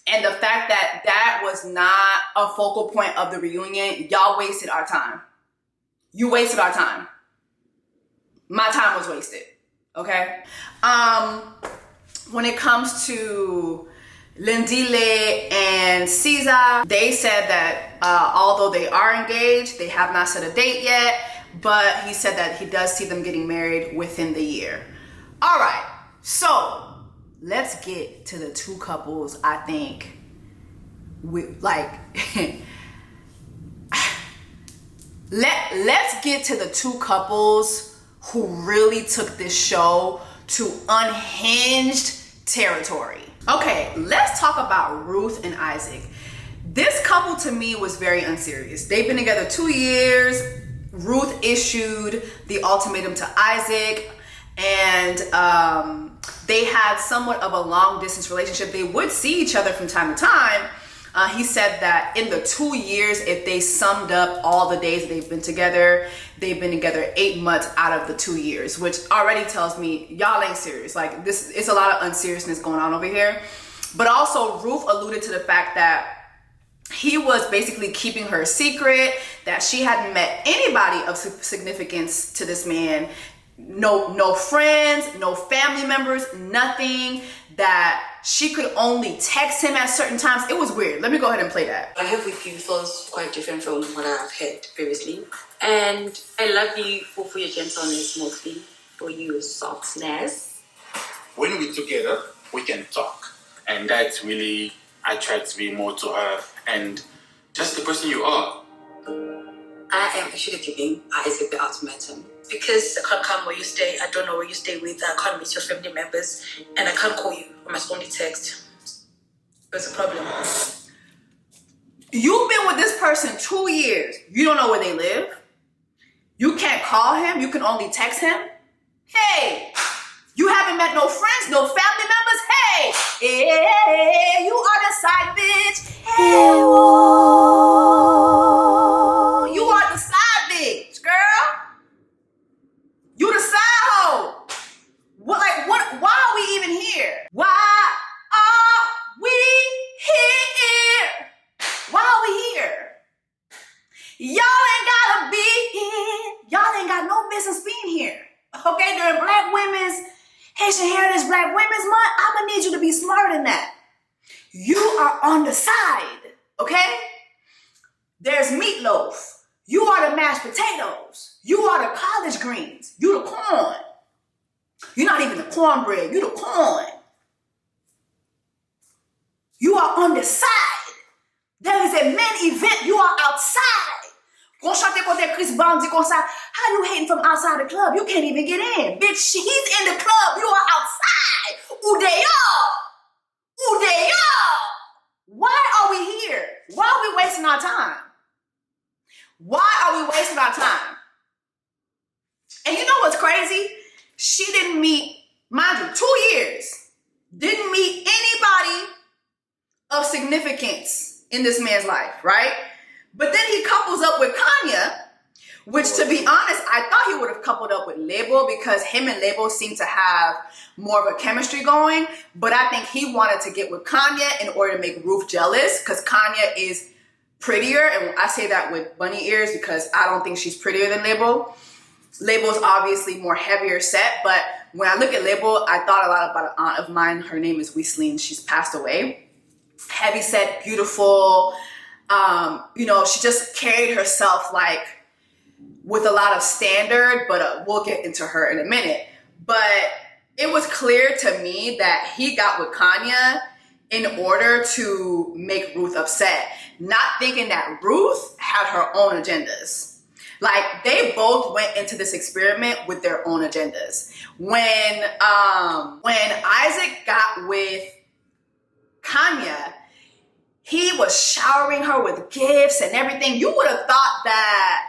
And the fact that that was not a focal point of the reunion, y'all wasted our time. You wasted our time. My time was wasted, okay? When it comes to Lindile and Caesar, they said that although they are engaged, they have not set a date yet. But he said that he does see them getting married within the year. All right, so let's get to the two couples I think let's get to the two couples who really took this show to unhinged territory. Okay, let's talk about Ruth and Isaac. This couple to me was very unserious. They've been together 2 years. Ruth issued the ultimatum to Isaac, and they had somewhat of a long distance relationship. They would see each other from time to time. He said that in the 2 years, if they summed up all the days they've been together 8 months out of the 2 years, which already tells me y'all ain't serious. Like, this, it's a lot of unseriousness going on over here. But also Ruth alluded to the fact that he was basically keeping her a secret, that she hadn't met anybody of significance to this man. No friends, no family members, nothing, that she could only text him at certain times. It was weird. Let me go ahead and play that. I have with you feels quite different from what I've had previously. And I love you for your gentleness mostly, for your softness. When we're together, we can talk. And that's really attracts me more to her. And just the person you are. I am actually giving Isaac the ultimatum. Because I can't come where you stay, I don't know where you stay with, I can't meet your family members, and I can't call you, I must only text. There's a problem. You've been with this person 2 years. You don't know where they live. You can't call him, you can only text him. Hey, you haven't met no friends, no family members. Hey, you are the side bitch. Hey, whoa. You are the side bitch, girl. You the side hoe. What? Why are we even here? Why are we here? Why are we here? Y'all ain't gotta be here. Y'all ain't got no business being here. Okay, during Haitian Heritage Black Women's Month, I'm gonna need you to be smarter than that. You are on the side, okay? There's meatloaf. You are the mashed potatoes. You are the collard greens. You the corn. You're not even the cornbread. You the corn. You are on the side. There is a men event. You are outside. Gon chante kote Chris Brown di kon sa, how you hating from outside the club? You can't even get in. Bitch, he's in the club. You are outside. Où they are? Où they are? Why are we here? Why are we wasting our time? Why are we wasting our time? And you know what's crazy? She didn't meet, mind you, 2 years, didn't meet anybody of significance in this man's life, right? But then he couples up with Kanye, which, to be honest, I thought he would have coupled up with Lebo because him and Lebo seem to have more of a chemistry going. But I think he wanted to get with Kanye in order to make Ruth jealous because Kanye is prettier, and I say that with bunny ears because I don't think she's prettier than Lebo. Lebo's obviously more heavier set, but when I look at Lebo, I thought a lot about an aunt of mine. Her name is Weisling. She's passed away. Heavy set, beautiful. You know, she just carried herself like with a lot of standard, but we'll get into her in a minute. But it was clear to me that he got with Kanya in order to make Ruth upset, not thinking that Ruth had her own agendas. Like, they both went into this experiment with their own agendas. When Isaac got with Kanya, he was showering her with gifts and everything. You would have thought that,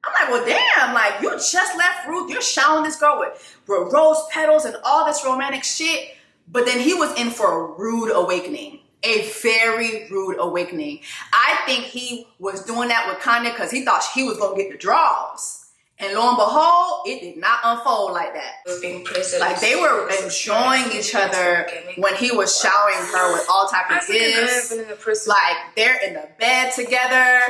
I'm like, well, damn, like, you just left Ruth. You're showering this girl with rose petals and all this romantic shit. But then he was in for a rude awakening. A very rude awakening. I think he was doing that with Kanya because he thought he was going to get the draws. And lo and behold, it did not unfold like that. Being present. Like, they were enjoying each other when he was showering her with all type of gifts. Like, they're in the bed together.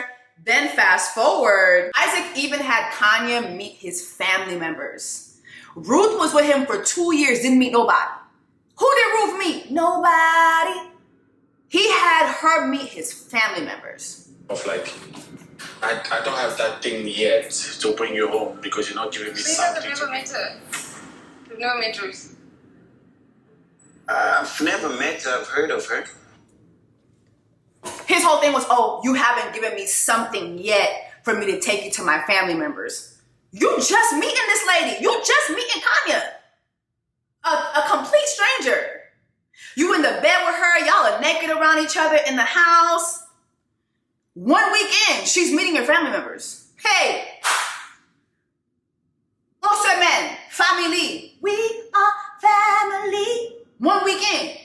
Then fast forward, Isaac even had Kanya meet his family members. Ruth was with him for 2 years, didn't meet nobody. Who did Ruth meet? Nobody. He had her meet his family members. Of like, I don't have that thing yet to bring you home because you're not giving me something. I've never met her. I've never met Ruth. I've never met her. I've heard of her. His whole thing was, oh, you haven't given me something yet for me to take you to my family members. You just meeting this lady. You just meeting Kanya. A complete stranger. You in the bed with her. Y'all are naked around each other in the house. 1 week in, she's meeting your family members. Hey. Bonsoir, man. Family. We are family. 1 week in.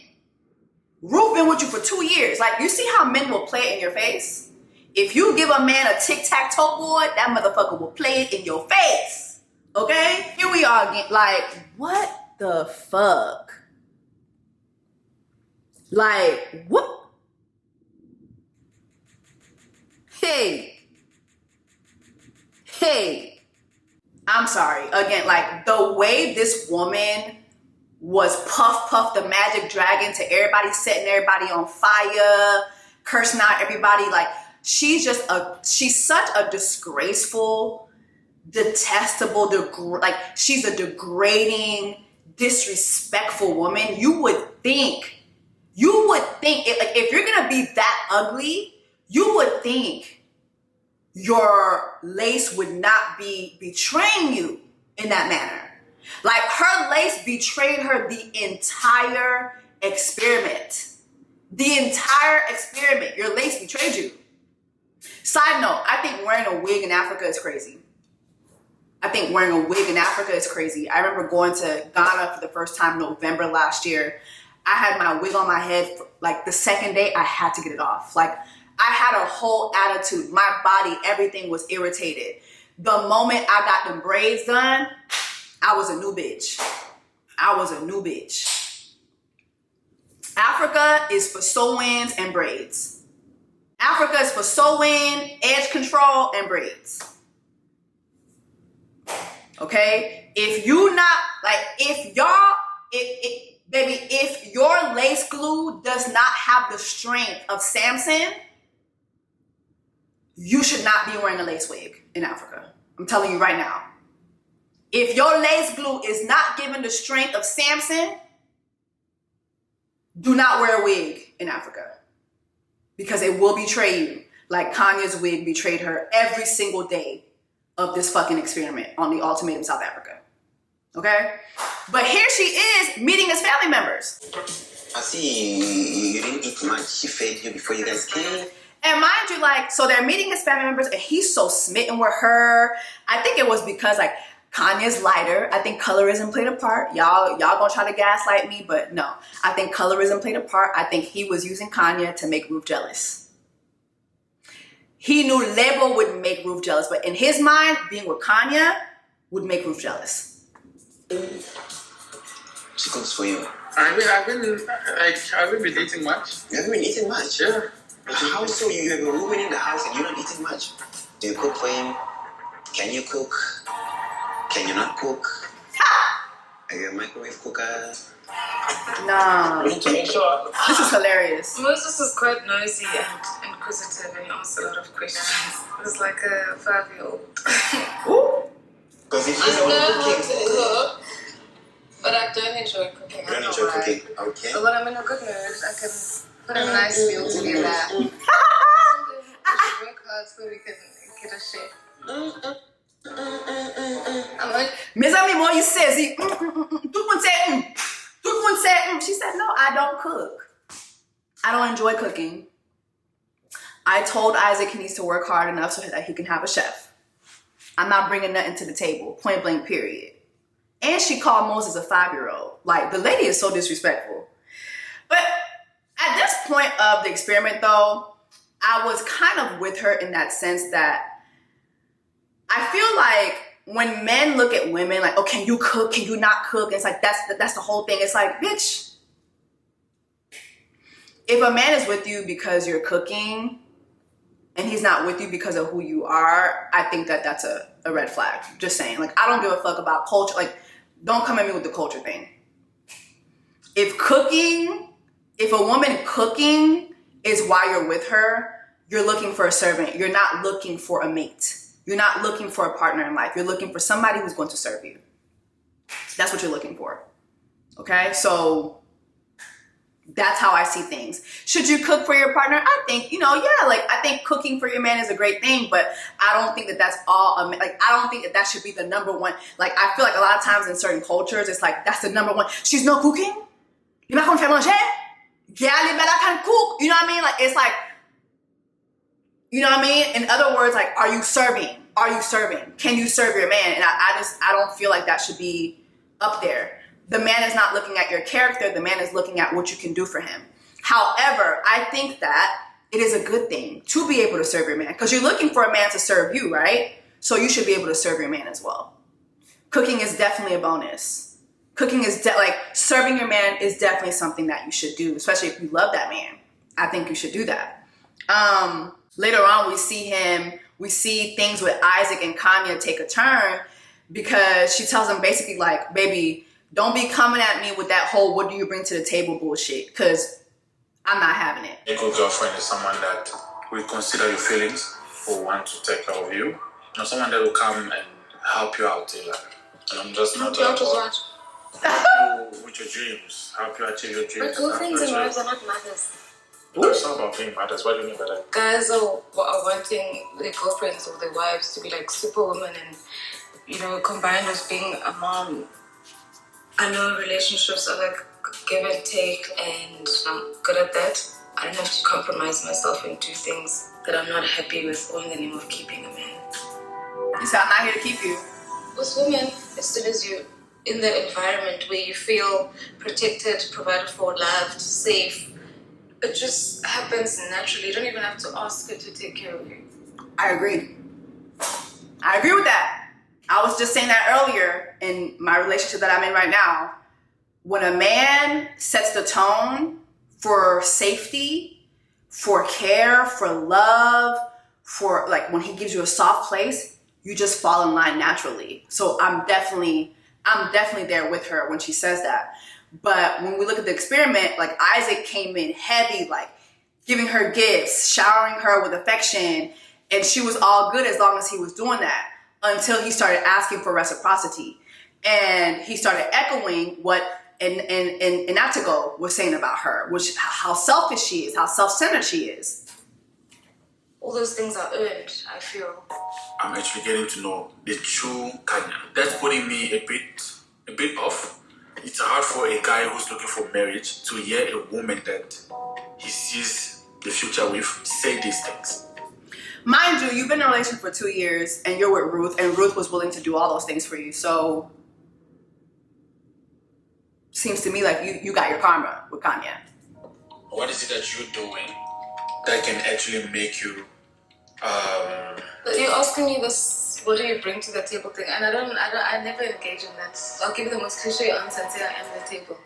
Ruth been with you for 2 years. Like, you see how men will play it in your face? If you give a man a tic-tac-toe board, that motherfucker will play it in your face. Okay? Here we are again. Like, what the fuck? Like, what? Hey. I'm sorry. Again, like, the way this woman was Puff the Magic Dragon to everybody, setting everybody on fire, cursing out everybody. Like, she's such a disgraceful, detestable, she's a degrading, disrespectful woman. You would think, if you're gonna be that ugly, you would think your lace would not be betraying you in that manner. Like, her lace betrayed her the entire experiment. The entire experiment. Your lace betrayed you. Side note, I think wearing a wig in Africa is crazy. I remember going to Ghana for the first time November last year. I had my wig on my head. Like, the second day, I had to get it off. Like, I had a whole attitude. My body, everything was irritated. The moment I got the braids done, I was a new bitch. Africa is for sew-ins and braids. Africa is for sew-in, edge control, and braids. Okay? If you not, like, if your lace glue does not have the strength of Samson, you should not be wearing a lace wig in Africa. I'm telling you right now. If your lace glue is not given the strength of Samson, do not wear a wig in Africa because it will betray you like Kanya's wig betrayed her every single day of this fucking experiment on the Ultimatum South Africa. Okay? But here she is meeting his family members. I see you didn't eat much. She fed you before you guys came. And mind you, like, so they're meeting his family members and he's so smitten with her. I think it was because, like, Kanya's lighter. I think colorism played a part. Y'all gonna try to gaslight me, but no. I think colorism played a part. I think he was using Kanya to make Ruth jealous. He knew Lebo would make Ruth jealous, but in his mind, being with Kanya would make Ruth jealous. She cooks for you. I haven't been eating much. You haven't been eating much? Yeah. How so? You have a woman in the house and you're not eating much. Do you cook for him? Can you cook? Can you not cook? Are you a microwave cooker? Nah. We need to make sure. This is hilarious. Moses was quite noisy and inquisitive and he asked a lot of questions. It was like a 5-year-old. Because if I you know don't how to cooking, cook, but I don't enjoy cooking. you don't enjoy cooking. Okay. So when I'm in a good mood, I can put a nice meal together. We should work hard so we can get a chef. I'm like, Mes amis, moi, il saisit. Tout le monde sait. Tout le monde sait. She said, no, I don't cook. I don't enjoy cooking. I told Isaac he needs to work hard enough so that he can have a chef. I'm not bringing nothing to the table. Point blank, period. And she called Moses a 5-year-old. Like, the lady is so disrespectful. But at this point of the experiment, though, I was kind of with her in that sense that I feel like when men look at women like, oh, can you cook? Can you not cook? It's like, that's the whole thing. It's like, bitch, if a man is with you because you're cooking and he's not with you because of who you are, I think that that's a red flag. Just saying. Like, I don't give a fuck about culture. Like, don't come at me with the culture thing. If a woman cooking is why you're with her, you're looking for a servant. You're not looking for a mate. You're not looking for a partner in life. You're looking for somebody who's going to serve you. That's what you're looking for. Okay? So that's how I see things. Should you cook for your partner? I think, I think cooking for your man is a great thing, but I don't think that that's all, I don't think that should be the number one. Like, I feel like a lot of times in certain cultures, it's like, that's the number one. She's not cooking? You're not going to faire manger? Yeah, I can cook. You know what I mean? Like, it's like, you know what I mean? In other words, like, are you serving? Are you serving? Can you serve your man? And I don't feel like that should be up there. The man is not looking at your character. The man is looking at what you can do for him. However, I think that it is a good thing to be able to serve your man because you're looking for a man to serve you, right? So you should be able to serve your man as well. Cooking is definitely a bonus. Cooking is serving your man is definitely something that you should do, especially if you love that man. I think you should do that. Later on, we see things with Isaac and Kanya take a turn because she tells him basically like, baby, don't be coming at me with that whole what do you bring to the table bullshit because I'm not having it. A good girlfriend is someone that will consider your feelings, will want to take care of you. Not someone that will come and help you out. And I'm just not help you with your dreams, help you achieve your dreams. But girlfriends and wives are not mothers. It's not about being mothers. What do you mean by that? Guys are wanting their girlfriends or their wives to be like superwomen and, combined with being a mom. I know relationships are like give and take and I'm good at that. I don't have to compromise myself and do things that I'm not happy with all in the name of keeping a man. You said I'm not here to keep you. With women, as soon as you're in that environment where you feel protected, provided for, loved, safe, it just happens naturally. You don't even have to ask her to take care of you. I agree. I agree with that. I was just saying that earlier in my relationship that I'm in right now. When a man sets the tone for safety, for care, for love, for like when he gives you a soft place, you just fall in line naturally. So I'm definitely there with her when she says that. But when we look at the experiment, like Isaac came in heavy, like giving her gifts, showering her with affection, and she was all good as long as he was doing that until he started asking for reciprocity. And he started echoing what Inatigo was saying about her, which how selfish she is, how self-centered she is. All those things are earned, I feel. I'm actually getting to know the true Kanya. That's putting me a bit off. It's hard for a guy who's looking for marriage to hear a woman that he sees the future with say these things. Mind you, you've been in a relationship for 2 years and you're with Ruth, and Ruth was willing to do all those things for you. So seems to me like you got your karma with Kanya. What is it that you're doing that can actually make you You're asking me this, what do you bring to the table thing, and I never engage in that. I'll give you the most cliche answer and say I am the table.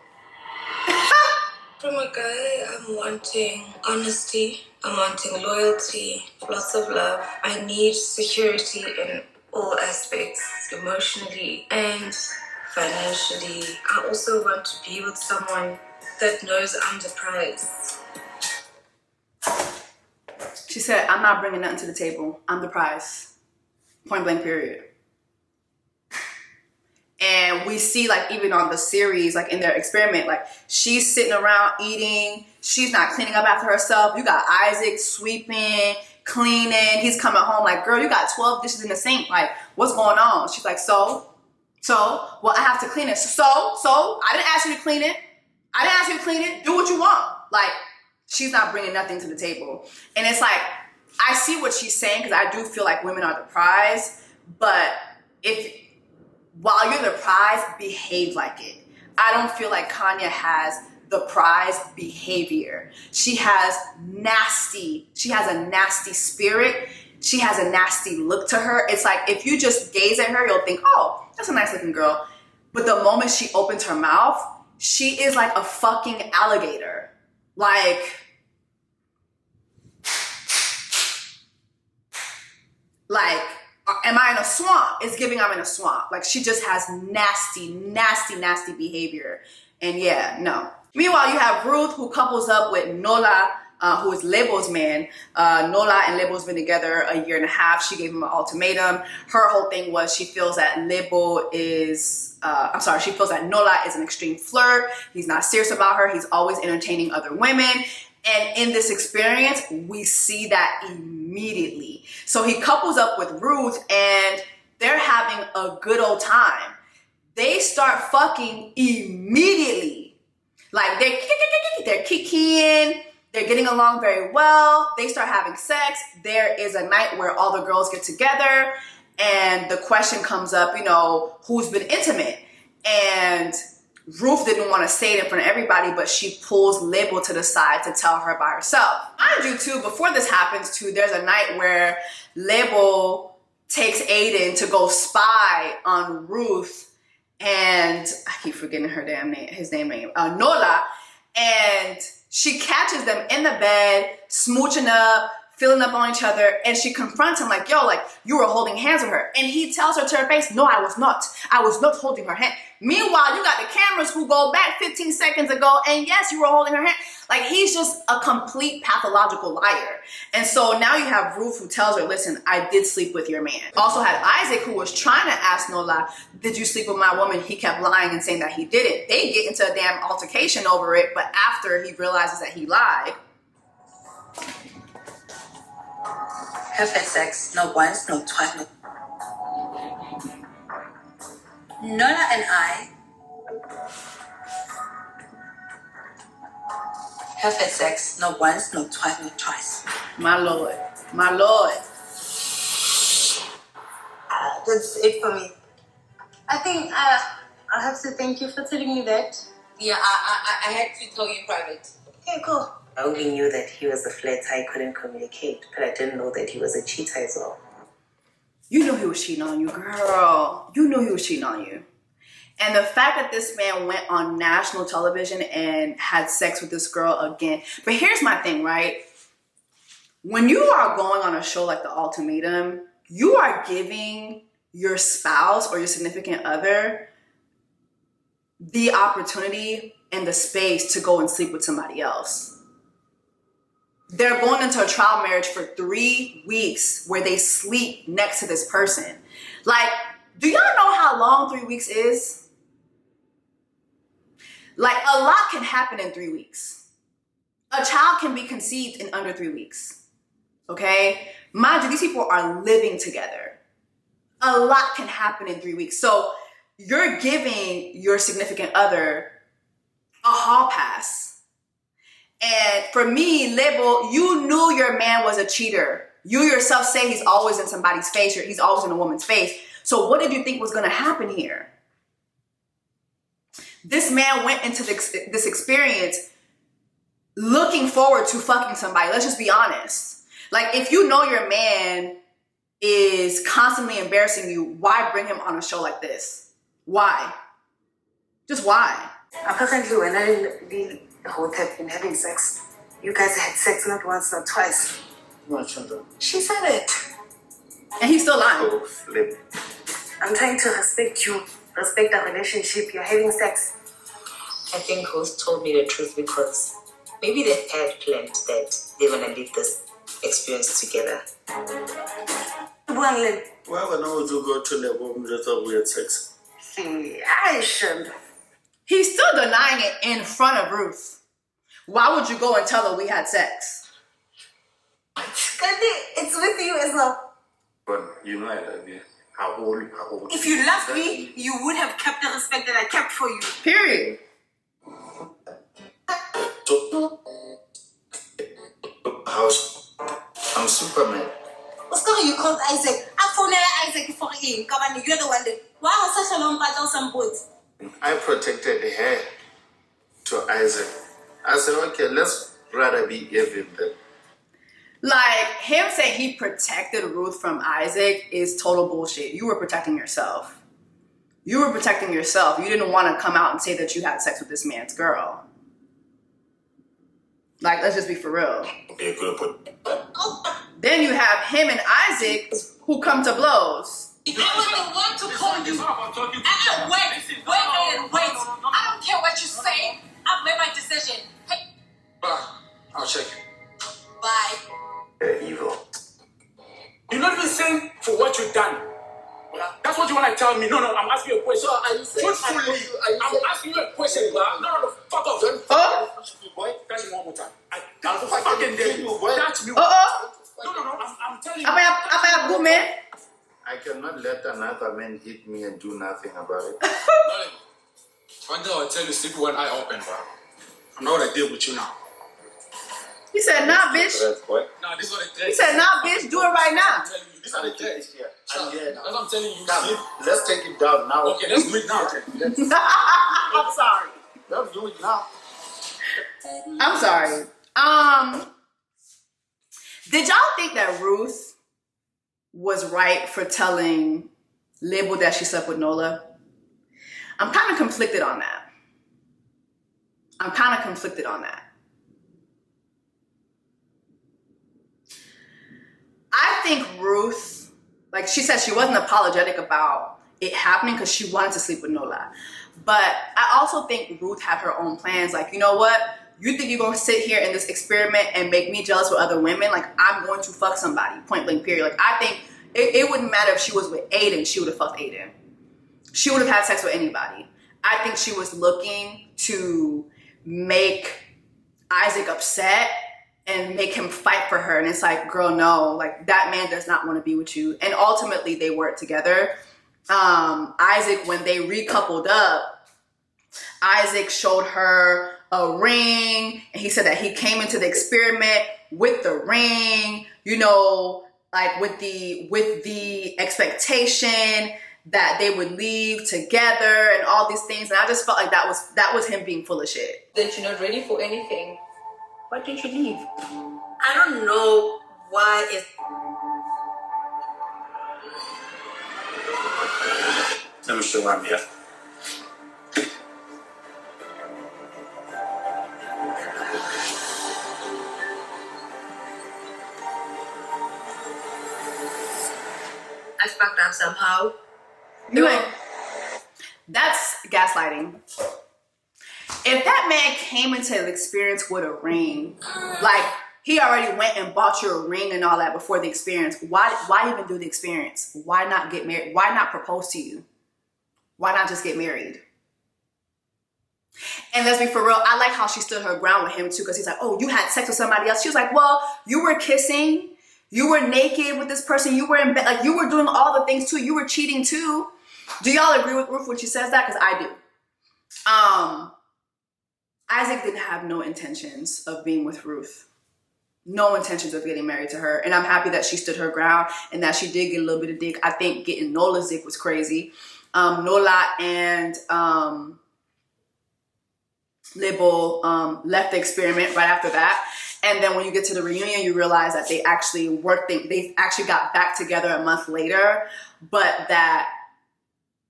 From a guy, I'm wanting honesty, I'm wanting loyalty, lots of love. I need security in all aspects, emotionally and financially. I also want to be with someone that knows I'm the prize. She said, I'm not bringing nothing to the table. I'm the prize. Point blank, period. And we see, like, even on the series, like in their experiment, like she's sitting around eating. She's not cleaning up after herself. You got Isaac sweeping, cleaning. He's coming home like, girl, you got 12 dishes in the sink. Like, what's going on? She's like, so, well, I have to clean it. So, I didn't ask you to clean it. I didn't ask you to clean it. Do what you want. Like, she's not bringing nothing to the table. And it's like, I see what she's saying because I do feel like women are the prize. But while you're the prize, behave like it. I don't feel like Kanya has the prize behavior. She has a nasty spirit. She has a nasty look to her. It's like, if you just gaze at her, you'll think, oh, that's a nice looking girl. But the moment she opens her mouth, she is like a fucking alligator. Like, am I in a swamp? It's giving I'm in a swamp. Like, she just has nasty behavior. And yeah, no. Meanwhile, you have Ruth, who couples up with Nolla, who is Lebo's man. Nolla and Lebo's been together a 1.5 years. She gave him an ultimatum. Her whole thing was she feels that Nolla is an extreme flirt. He's not serious about her. He's always entertaining other women. And in this experience, we see that immediately. So he couples up with Ruth and they're having a good old time. They start fucking immediately. Like, they're kicking, they're getting along very well. They start having sex. There is a night where all the girls get together and the question comes up, who's been intimate? And Ruth didn't want to say it in front of everybody, but she pulls Lebo to the side to tell her by herself. Mind you, too, before this happens, too, there's a night where Lebo takes Aiden to go spy on Ruth and I keep forgetting his name, Nolla, and she catches them in the bed, smooching up, filling up on each other, and she confronts him like, yo, like, you were holding hands with her. And he tells her to her face, no, I was not. I was not holding her hand. Meanwhile, you got the cameras who go back 15 seconds ago, and yes, you were holding her hand. Like, he's just a complete pathological liar. And so now you have Ruth who tells her, listen, I did sleep with your man. Also had Isaac, who was trying to ask Nolla, did you sleep with my woman? He kept lying and saying that he didn't. They get into a damn altercation over it, but after he realizes that he lied, Have had sex, not once, not twice, not... Nolla and I have had sex, not once, not twice, not twice. my Lord, my Lord. That's it for me. I think I have to thank you for telling me that. Yeah, I had to tell you in private. Okay, cool. I only knew that he was a flirter, I couldn't communicate, but I didn't know that he was a cheater as well. You knew he was cheating on you, girl. You knew he was cheating on you. And the fact that this man went on national television and had sex with this girl again. But here's my thing, right? When you are going on a show like The Ultimatum, you are giving your spouse or your significant other the opportunity and the space to go and sleep with somebody else. They're going into a trial marriage for 3 weeks where they sleep next to this person. Like, do y'all know how long 3 weeks is? Like, a lot can happen in 3 weeks. A child can be conceived in under 3 weeks. Okay? Mind you, these people are living together. A lot can happen in 3 weeks. So you're giving your significant other a hall pass. And for me, Lebo, you knew your man was a cheater. You yourself say he's always in somebody's face, or he's always in a woman's face. So what did you think was going to happen here? This man went into this experience looking forward to fucking somebody. Let's just be honest. Like, if you know your man is constantly embarrassing you, why bring him on a show like this? Why? Just why? Apparently, when I the whole have been having sex. You guys had sex not once, not twice. She said it. And he's still lying. I'm trying to respect you, respect our relationship. You're having sex. I think Ruth told me the truth because maybe they had planned that they're gonna live this experience together. Why would you go to Lebo and just have weird sex? See, I should. He's still denying it in front of Ruth. Why would you go and tell her we had sex? It's with you as well. But you know I love you. How old? If you loved me, you would have kept the respect that I kept for you. Period. So, house. I'm Superman. What's going on? You called Isaac. I phoned Isaac for him. Come on, you're the one that. Why was such a long battle some boats? I protected her to Isaac. I said, okay, let's rather be even then. Like, him saying he protected Ruth from Isaac is total bullshit. You were protecting yourself. You were protecting yourself. You didn't want to come out and say that you had sex with this man's girl. Like, let's just be for real. Okay, good put. Then you have him and Isaac who come to blows. I was the one to call you. Wait. I don't care what you say. I've made my decision. Hey. I'll check it. Bye. They're evil. You're not even saying for what you've done. That's what you want to tell me. No, I'm asking you a question. So are you saying? Truthfully, I'm asking you a question, bro. No, fuck off. Boy, catch me one more time. I'll fucking dare you, boy. Catch me one more time. No, I'm telling you. I cannot let another man hit me and do nothing about it. One day I'll tell you, sleep with one eye open, bro. I'm not gonna deal with you now. He said, nah, bitch. Nah, this is what He said, nah, bitch, do it right now. These are the threats here. I'm here now. That's what I'm telling you. Come, let's take it down now. Okay, let's do it now. I'm sorry. Let's do it now. I'm sorry. Did y'all think that Ruth was right for telling Lebo that she slept with Nolla? I'm kind of conflicted on that. I think Ruth, like she said, she wasn't apologetic about it happening because she wanted to sleep with Nolla. But I also think Ruth had her own plans. Like, you know what? You think you're going to sit here in this experiment and make me jealous with other women? Like, I'm going to fuck somebody, point blank, period. Like, I think it wouldn't matter if she was with Aiden, she would have fucked Aiden. She would have had sex with anybody. I think she was looking to make Isaac upset and make him fight for her. And it's like, girl, no, like that man does not want to be with you. And ultimately they worked together. Isaac, when they recoupled up, Isaac showed her a ring, and he said that he came into the experiment with the ring, you know, like with the expectation that they would leave together and all these things. And I just felt like that was him being full of shit. That you're not ready for anything. Why didn't you leave? I don't know why it's... Let me show you why I'm here. I fucked up somehow. That's gaslighting. If that man came into the experience with a ring, like he already went and bought you a ring and all that before the experience, why even do the experience? Why not get married? Why not propose to you? Why not just get married? And let's be for real, I like how she stood her ground with him too, because he's like, oh, you had sex with somebody else. She was like, well, you were kissing, you were naked with this person, you were in bed, like you were doing all the things too, you were cheating too. Do y'all agree with Ruth when she says that? Because I do. Isaac didn't have no intentions of being with Ruth. No intentions of getting married to her. And I'm happy that she stood her ground and that she did get a little bit of dick. I think getting Nolla's dick was crazy. Nolla and Lebo left the experiment right after that. And then when you get to the reunion, you realize that they actually they actually got back together a month later, but that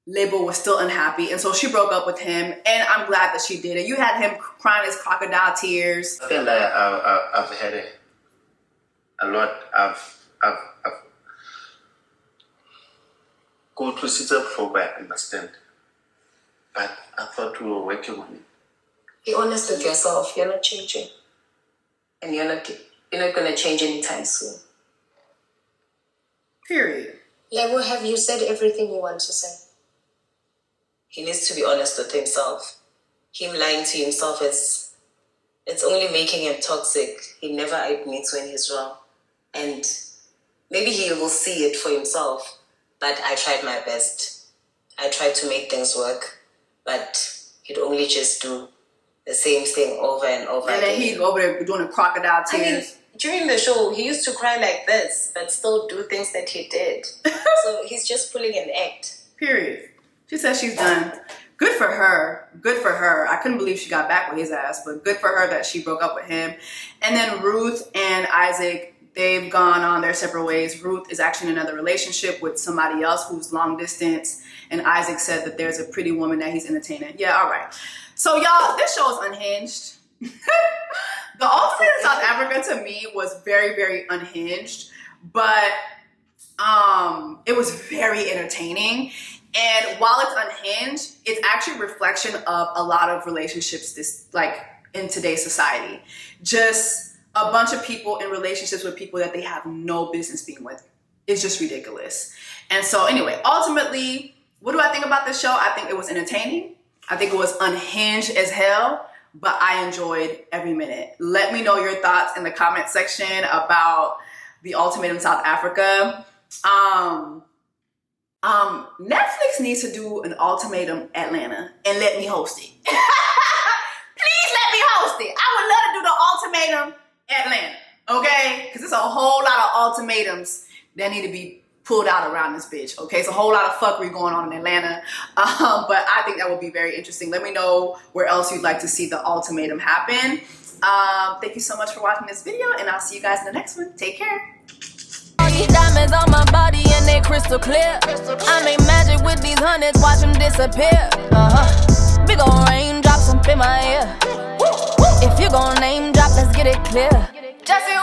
Lebo was still unhappy, and so she broke up with him, and I'm glad that she did it. You had him crying his crocodile tears. I feel like I've had a lot. I've go to sit up for I understand, but I thought we were working on it. Be honest with yourself. You're not changing, and you're not going to change anytime soon. Period. Lebo, have you said everything you want to say? He needs to be honest with himself. Him lying to himself it's only making him toxic. He never admits when he's wrong. And maybe he will see it for himself. But I tried my best. I tried to make things work. But he'd only just do the same thing over and over again. And then he's over there doing the crocodile tears. I mean, during the show, he used to cry like this, but still do things that he did. So he's just pulling an act. Period. She says she's done. Good for her. Good for her. I couldn't believe she got back with his ass, but good for her that she broke up with him. And then Ruth and Isaac, they've gone on their separate ways. Ruth is actually in another relationship with somebody else who's long distance. And Isaac said that there's a pretty woman that he's entertaining. Yeah, all right. So y'all, this show is unhinged. The Ultimate in South Africa to me was very, very unhinged, but it was very entertaining. And while it's unhinged, it's actually a reflection of a lot of relationships in today's society. Just a bunch of people in relationships with people that they have no business being with. It's just ridiculous. And so anyway, ultimately, what do I think about this show? I think it was entertaining. I think it was unhinged as hell, but I enjoyed every minute. Let me know your thoughts in the comment section about the Ultimatum South Africa. Netflix needs to do an Ultimatum Atlanta and let me host it. Please let me host it. I would love to do the Ultimatum Atlanta, okay? Because there's a whole lot of ultimatums that need to be pulled out around this bitch, okay? It's a whole lot of fuckery going on in Atlanta, but I think that would be very interesting. Let me know where else you'd like to see the ultimatum happen. Thank you so much for watching this video, and I'll see you guys in the next one. Take care. Diamonds on my body and they crystal clear. I make magic with these hundreds, watch them disappear. Big ol' raindrops up in my ear. If you gon' name drop, let's get it clear. Jessie,